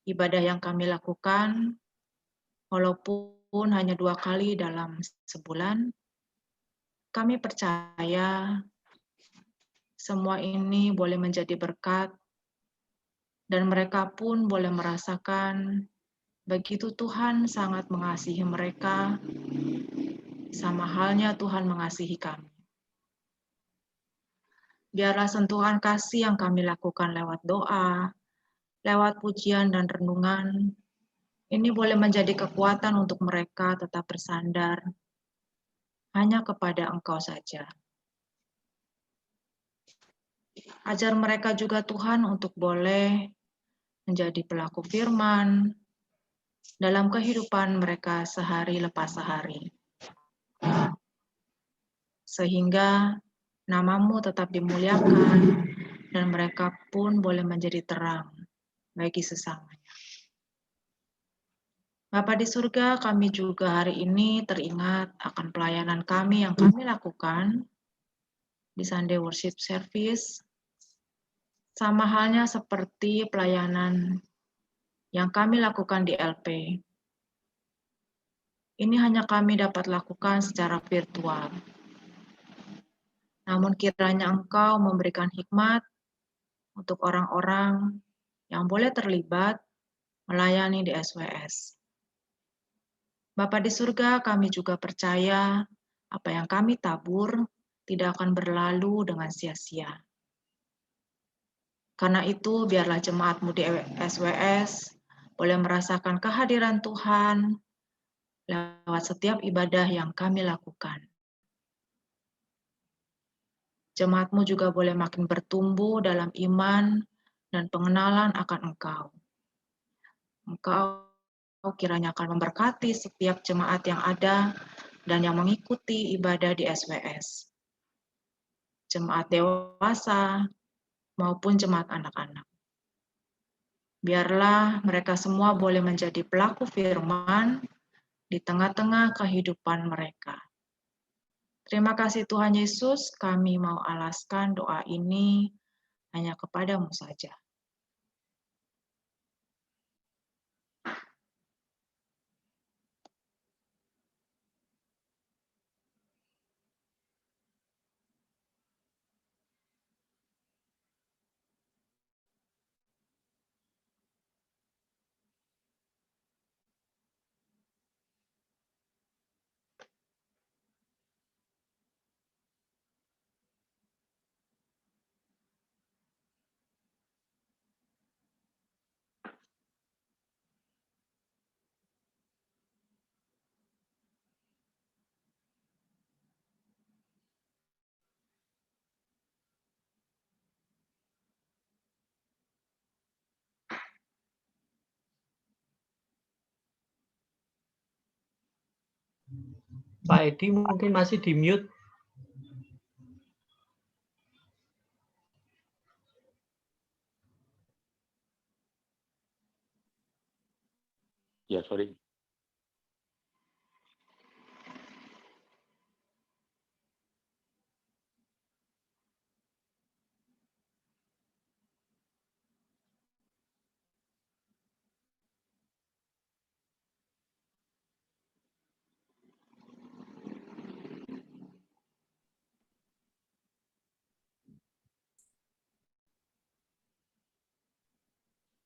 Ibadah yang kami lakukan, walaupun hanya 2 kali dalam sebulan, kami percaya semua ini boleh menjadi berkat dan mereka pun boleh merasakan begitu Tuhan sangat mengasihi mereka, sama halnya Tuhan mengasihi kami. Biarlah sentuhan kasih yang kami lakukan lewat doa, lewat pujian dan renungan, ini boleh menjadi kekuatan untuk mereka tetap bersandar hanya kepada Engkau saja. Ajar mereka juga Tuhan untuk boleh menjadi pelaku firman dalam kehidupan mereka sehari lepas sehari. Sehingga nama-Mu tetap dimuliakan dan mereka pun boleh menjadi terang bagi sesamanya. Bapa di surga, kami juga hari ini teringat akan pelayanan kami yang kami lakukan di Sunday Worship Service, sama halnya seperti pelayanan yang kami lakukan di LP. Ini hanya kami dapat lakukan secara virtual. Namun kiranya Engkau memberikan hikmat untuk orang-orang yang boleh terlibat melayani di SWS. Bapa di surga, kami juga percaya apa yang kami tabur tidak akan berlalu dengan sia-sia. Karena itu, biarlah jemaat-Mu di SWS boleh merasakan kehadiran Tuhan lewat setiap ibadah yang kami lakukan. Jemaat-Mu juga boleh makin bertumbuh dalam iman dan pengenalan akan Engkau. Engkau kiranya akan memberkati setiap jemaat yang ada dan yang mengikuti ibadah di SWS, jemaat dewasa maupun jemaat anak-anak. Biarlah mereka semua boleh menjadi pelaku firman di tengah-tengah kehidupan mereka. Terima kasih Tuhan Yesus, kami mau alaskan doa ini hanya kepadamu saja. Pak Edi mungkin masih di mute. Ya, sorry.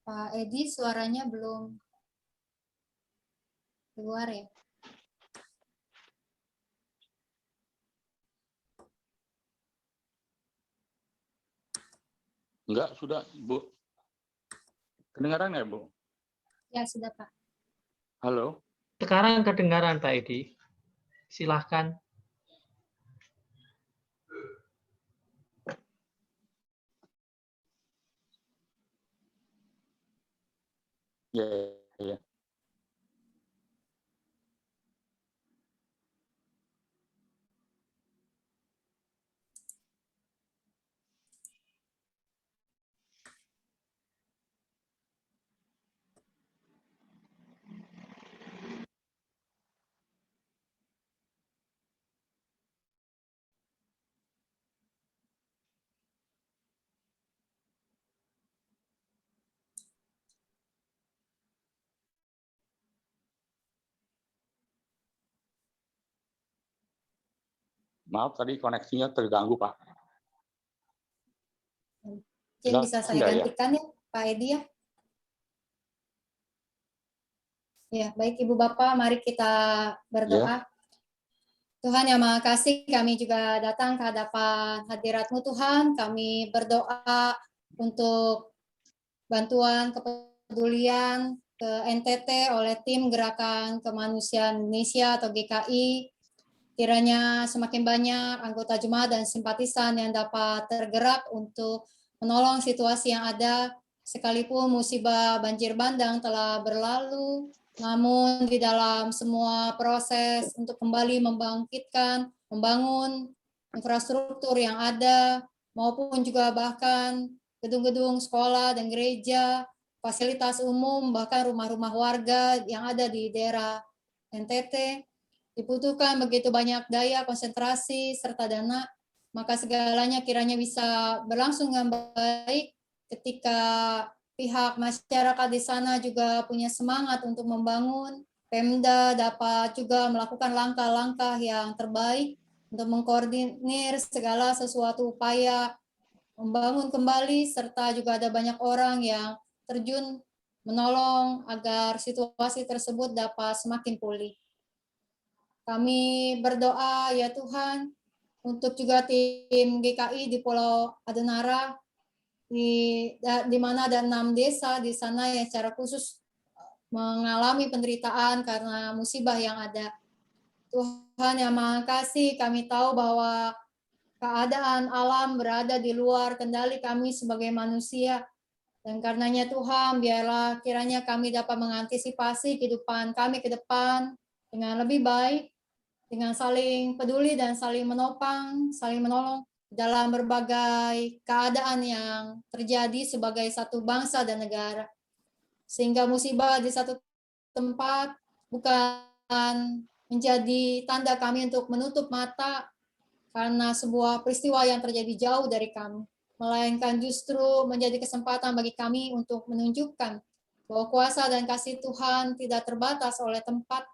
Pak Edi suaranya belum keluar ya. Enggak, sudah, Bu. Kedengaran ya, Bu? Ya sudah Pak. Halo? Sekarang kedengaran Pak Edi. Silahkan. Ya, ya. Maaf, tadi koneksinya terganggu, Pak. Mungkin bisa saya Enggak, ya? gantikan ya Pak Edi ya. Ya, baik Ibu Bapak, mari kita berdoa. Tuhan yang Maha Kasih, kami juga datang ke hadapan hadirat-Mu Tuhan. Kami berdoa untuk bantuan kepedulian ke NTT oleh tim Gerakan Kemanusiaan Indonesia atau GKI. Kiranya semakin banyak anggota jemaat dan simpatisan yang dapat tergerak untuk menolong situasi yang ada, sekalipun musibah banjir bandang telah berlalu, namun di dalam semua proses untuk kembali membangkitkan, membangun infrastruktur yang ada, maupun juga bahkan gedung-gedung sekolah dan gereja, fasilitas umum, bahkan rumah-rumah warga yang ada di daerah NTT, dibutuhkan begitu banyak daya, konsentrasi, serta dana, maka segalanya kiranya bisa berlangsung dengan baik ketika pihak masyarakat di sana juga punya semangat untuk membangun. Pemda dapat juga melakukan langkah-langkah yang terbaik untuk mengkoordinir segala sesuatu upaya membangun kembali, serta juga ada banyak orang yang terjun menolong agar situasi tersebut dapat semakin pulih. Kami berdoa ya Tuhan untuk juga tim GKI di Pulau Adenara di mana ada 6 desa di sana yang secara khusus mengalami penderitaan karena musibah yang ada. Tuhan yang Maha Kasih, kami tahu bahwa keadaan alam berada di luar kendali kami sebagai manusia. Dan karenanya Tuhan, biarlah kiranya kami dapat mengantisipasi kehidupan kami ke depan dengan lebih baik, dengan saling peduli dan saling menopang, saling menolong dalam berbagai keadaan yang terjadi sebagai satu bangsa dan negara. Sehingga musibah di satu tempat bukan menjadi tanda kami untuk menutup mata karena sebuah peristiwa yang terjadi jauh dari kami, melainkan justru menjadi kesempatan bagi kami untuk menunjukkan bahwa kuasa dan kasih Tuhan tidak terbatas oleh tempat,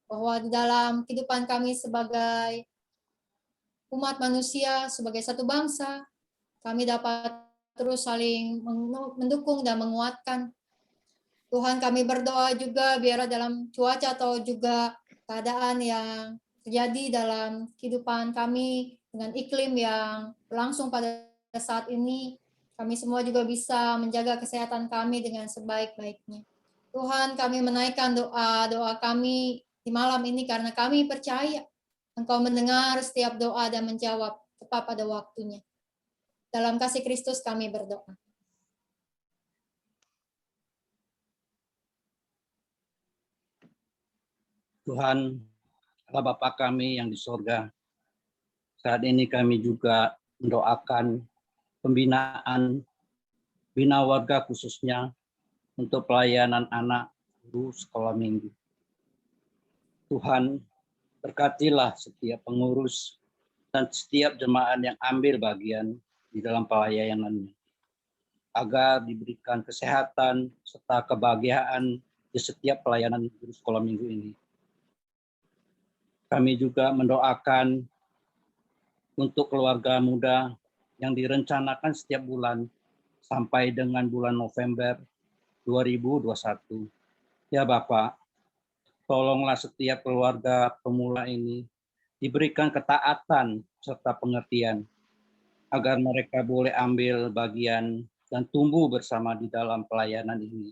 bahwa di dalam kehidupan kami sebagai umat manusia, sebagai satu bangsa, kami dapat terus saling mendukung dan menguatkan. Tuhan, kami berdoa juga biar dalam cuaca atau juga keadaan yang terjadi dalam kehidupan kami dengan iklim yang berlangsung pada saat ini, kami semua juga bisa menjaga kesehatan kami dengan sebaik-baiknya. Tuhan, kami menaikkan doa kami di malam ini karena kami percaya Engkau mendengar setiap doa dan menjawab tepat pada waktunya. Dalam kasih Kristus kami berdoa. Tuhan, Allah Bapa kami yang di sorga, saat ini kami juga mendoakan pembinaan bina warga khususnya untuk pelayanan anak guru sekolah minggu. Tuhan, berkatilah setiap pengurus dan setiap jemaat yang ambil bagian di dalam pelayanannya, agar diberikan kesehatan serta kebahagiaan di setiap pelayanan guru sekolah minggu ini. Kami juga mendoakan untuk keluarga muda yang direncanakan setiap bulan sampai dengan bulan November 2021. Ya Bapak, tolonglah setiap keluarga pemula ini diberikan ketaatan serta pengertian agar mereka boleh ambil bagian dan tumbuh bersama di dalam pelayanan ini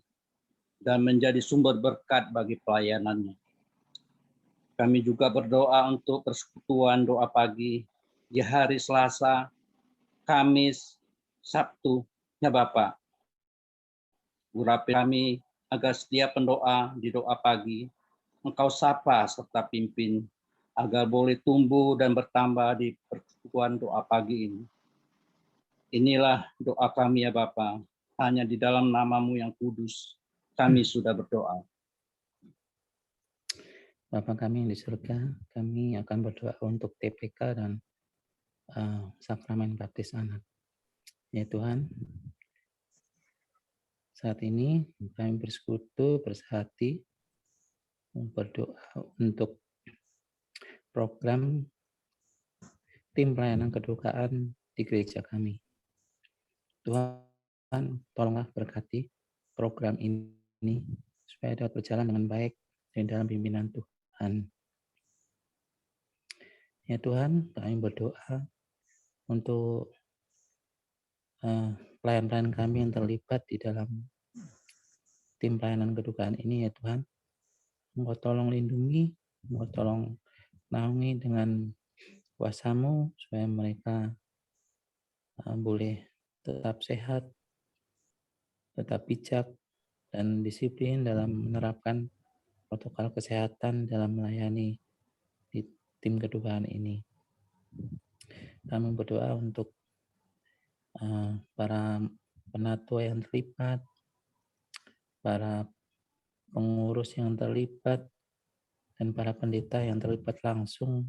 dan menjadi sumber berkat bagi pelayanannya. Kami juga berdoa untuk persekutuan doa pagi di hari Selasa, Kamis, Sabtu. Ya Bapak, urapi kami agar setiap pendoa di doa pagi Engkau sapa serta pimpin agar boleh tumbuh dan bertambah di persekutuan doa pagi ini. Inilah doa kami ya Bapa, hanya di dalam nama-Mu yang kudus kami sudah berdoa. Bapa kami yang di surga, kami akan berdoa untuk TPK dan sakramen baptis anak. Ya Tuhan, saat ini kami bersekutu, bersehati, berdoa untuk program tim pelayanan kedukaan di gereja kami. Tuhan, tolonglah berkati program ini supaya dapat berjalan dengan baik di dalam pimpinan Tuhan. Ya Tuhan, kami berdoa untuk pelayan-pelayan kami yang terlibat di dalam tim pelayanan kedukaan ini ya Tuhan. Engkau tolong lindungi, Engkau tolong naungi dengan kuasa-Mu supaya mereka boleh tetap sehat, tetap bijak, dan disiplin dalam menerapkan protokol kesehatan dalam melayani di tim kedukaan ini. Kami berdoa untuk para penatua yang terlibat, para pengurus yang terlibat, dan para pendeta yang terlibat langsung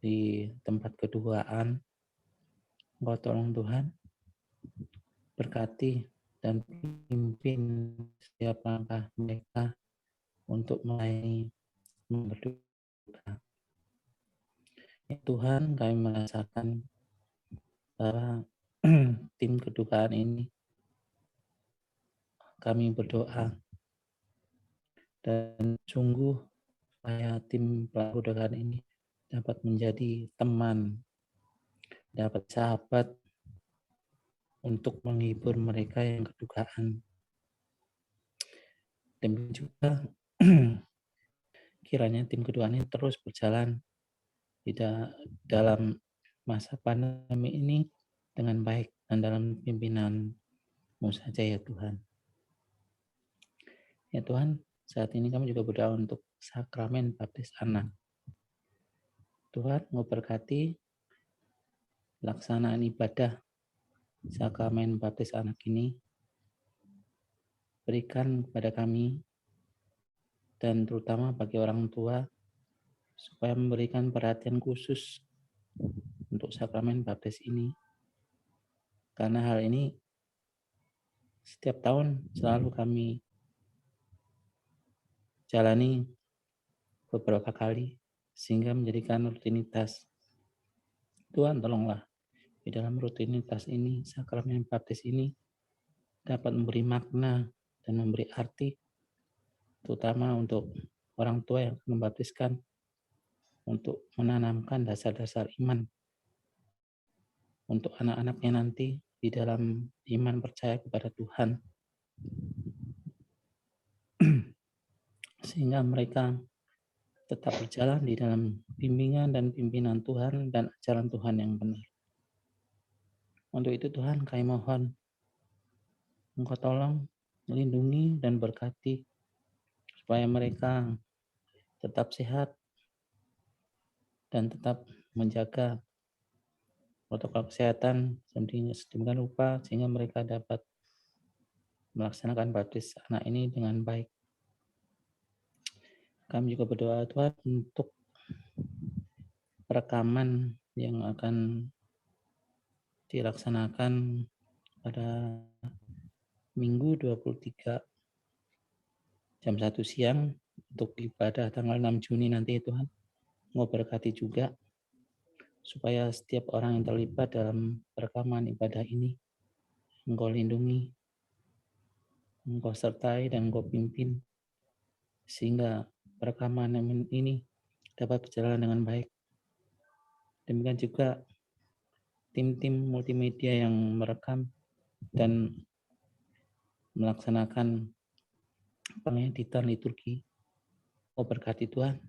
di tempat keduaan. Engkau tolong Tuhan, berkati dan pimpin setiap langkah mereka untuk melayani berdoa. Ya Tuhan, kami merasakan bahwa tim kedukaan ini kami berdoa dan sungguh supaya tim kedukaan ini dapat menjadi teman, dapat sahabat untuk menghibur mereka yang kedukaan. Dan juga kiranya tim kedukaan ini terus berjalan di dalam masa pandemi ini dengan baik dan dalam pimpinan-Mu saja ya Tuhan. Ya Tuhan, saat ini kami juga berdoa untuk sakramen baptis anak. Tuhan mau berkati pelaksanaan ibadah sakramen baptis anak ini. Berikan kepada kami dan terutama bagi orang tua supaya memberikan perhatian khusus untuk sakramen baptis ini. Karena hal ini setiap tahun selalu kami jalani beberapa kali sehingga menjadikan rutinitas. Tuhan tolonglah di dalam rutinitas ini, sakramen baptis ini dapat memberi makna dan memberi arti, terutama untuk orang tua yang membaptiskan, untuk menanamkan dasar-dasar iman untuk anak-anaknya nanti di dalam iman percaya kepada Tuhan. Sehingga mereka tetap berjalan di dalam bimbingan dan pimpinan Tuhan dan ajaran Tuhan yang benar. Untuk itu Tuhan kami mohon Engkau tolong, lindungi dan berkati supaya mereka tetap sehat dan tetap menjaga protokol kesehatan sedemikian rupa sehingga mereka dapat melaksanakan baptis anak ini dengan baik. Kami juga berdoa Tuhan untuk perekaman yang akan dilaksanakan pada Minggu 23 jam 1 siang untuk ibadah tanggal 6 Juni nanti Tuhan. Mau berkati juga supaya setiap orang yang terlibat dalam perekaman ibadah ini Engkau lindungi, Engkau sertai dan Engkau pimpin sehingga perekaman ini dapat berjalan dengan baik. Demikian juga tim-tim multimedia yang merekam dan melaksanakan pengeditan liturgi. Oh berkati Tuhan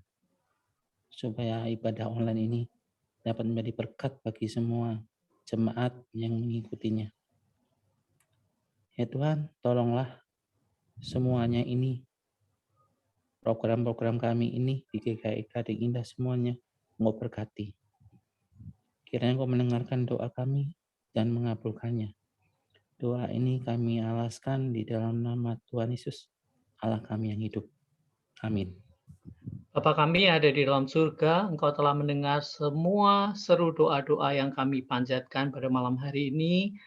supaya ibadah online ini dapat menjadi berkat bagi semua jemaat yang mengikutinya. Ya Tuhan, tolonglah semuanya ini, program-program kami ini di GKI Gading Indah semuanya Engkau berkati. Kiranya Engkau mendengarkan doa kami dan mengabulkannya. Doa ini kami alaskan di dalam nama Tuhan Yesus, Allah kami yang hidup. Amin. Bapa kami yang ada di dalam surga, Engkau telah mendengar semua seru doa-doa yang kami panjatkan pada malam hari ini.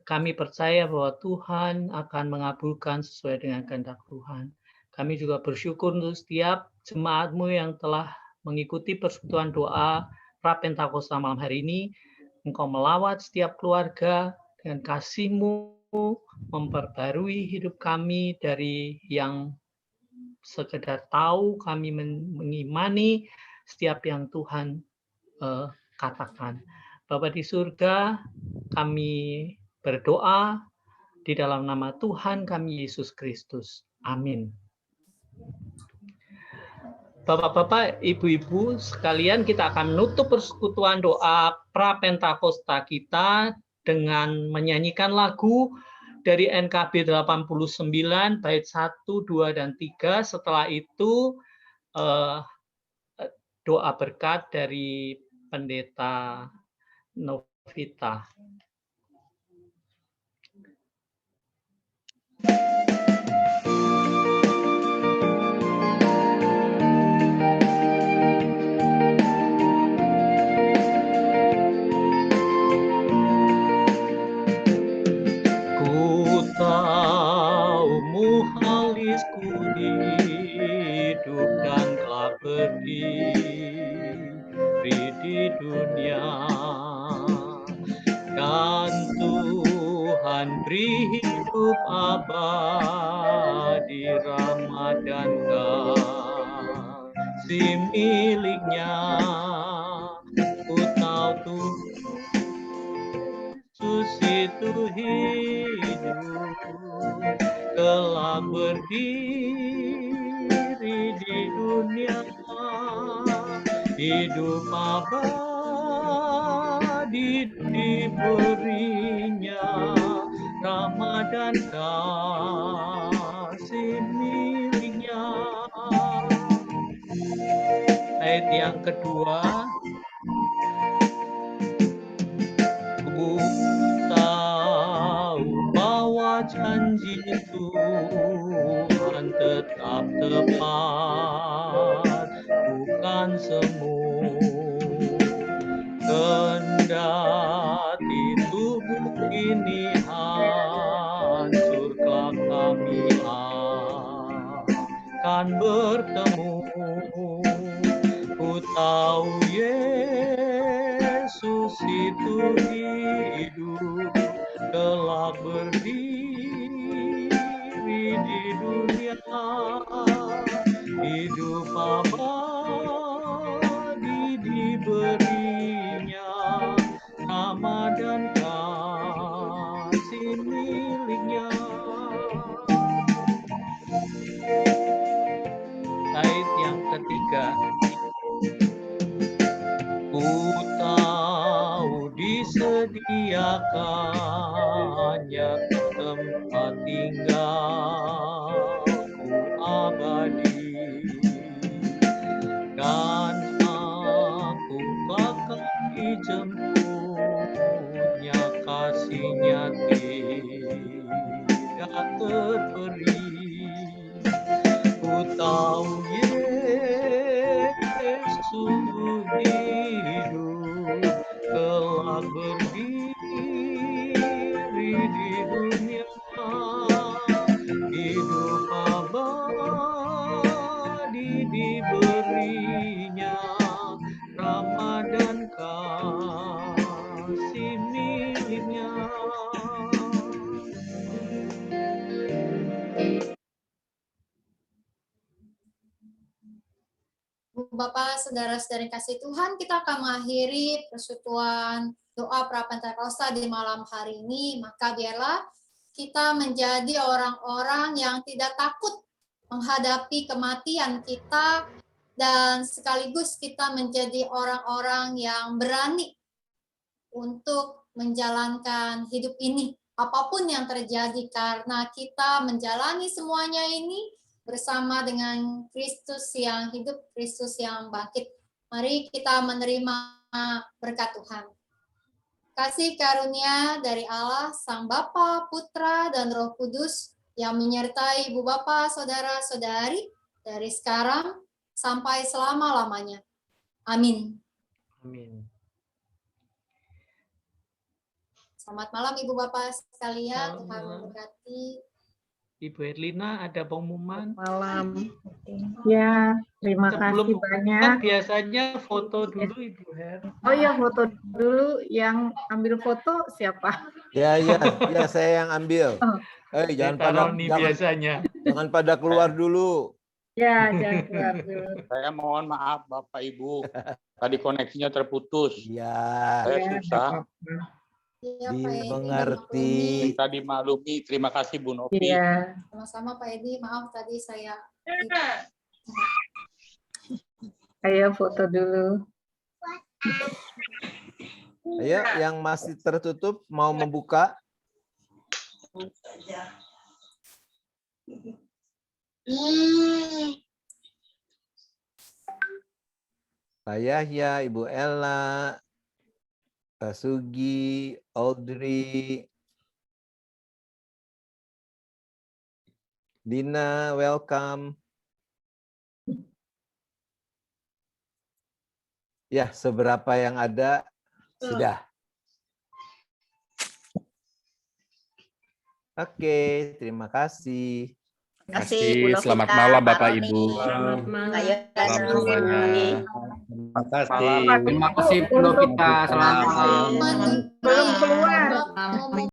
Kami percaya bahwa Tuhan akan mengabulkan sesuai dengan kehendak Tuhan. Kami juga bersyukur untuk setiap jemaat-Mu yang telah mengikuti persekutuan doa Pra-Pentakosta malam hari ini. Engkau melawat setiap keluarga dengan kasih-Mu, memperbarui hidup kami dari yang sekedar tahu, kami mengimani setiap yang Tuhan katakan. Bapa di surga, kami berdoa di dalam nama Tuhan kami Yesus Kristus. Amin. Bapak-bapak, ibu-ibu sekalian, kita akan menutup persekutuan doa Pra-Pentakosta kita dengan menyanyikan lagu dari NKB 89 bait 1, 2, dan 3. Setelah itu doa berkat dari Pendeta Novita. Hidup dan kelak berdiri di dunia, dan Tuhan beri hidup abadi, rahmat dan kasih miliknya. Ku tahu Yesus itu hidup, kelak berdiri di dunia, hidup abadi diberinya, rahmat dan kasih miliknya. Ayat yang kedua, ku tahu bahwa janji Tuhan tetap tepat, bukan semu. Kendati tubuh ini hancur, kelak kami akan bertemu. Ku tahu Yesus itu hidup, kelak berdiri di dunia, hidup abadi diberinya, nama dan kasih miliknya. Ayat yang ketiga, ku tahu disediakannya tempat tinggalku abadi, dan aku akan dijemputnya, kasihnya tidak terperi. Ku tahu Yesus hidup, kelak berdiri di dunia, hidup abadi diberinya, rahmat dan kasih miliknya. Bapak, saudara-saudari kasih Tuhan, kita akan mengakhiri persekutuan doa pra-Pentakosta di malam hari ini. Maka biarlah kita menjadi orang-orang yang tidak takut menghadapi kematian kita, dan sekaligus kita menjadi orang-orang yang berani untuk menjalankan hidup ini, apapun yang terjadi, karena kita menjalani semuanya ini bersama dengan Kristus yang hidup, Kristus yang bangkit. Mari kita menerima berkat Tuhan. Kasih karunia dari Allah, Sang Bapa, Putra, dan Roh Kudus yang menyertai Ibu Bapa, saudara-saudari, dari sekarang sampai selama-lamanya. Amin. Amin. Selamat malam Ibu Bapak sekalian, Tuhan memberkati. Ibu Erlina, ada pengumuman? Malam. Ya, terima kasih banyak. Kan biasanya foto dulu Ibu Her. Oh iya, foto dulu. Yang ambil foto siapa? Ya, saya yang ambil. Jangan pada keluar dulu. Ya, jangan keluar dulu. Saya mohon maaf Bapak Ibu, tadi koneksinya terputus. Ya. Saya susah. Dimengerti. Tadi maklumi. Terima kasih Bu Novi. Iya. Sama-sama Pak Edi, maaf tadi saya. Ayo foto dulu. Ayo, yang masih tertutup mau membuka. Pak Yahya, Ibu Ella, Pak Sugi, Audrey, Dina, welcome. Ya, seberapa yang ada sudah. Oke, terima kasih. Terima kasih. Selamat malam Bapak Ibu. Selamat malam. Salam semuanya. Terima kasih. Terima kasih Bu Novita. Selamat malam. Belum keluar.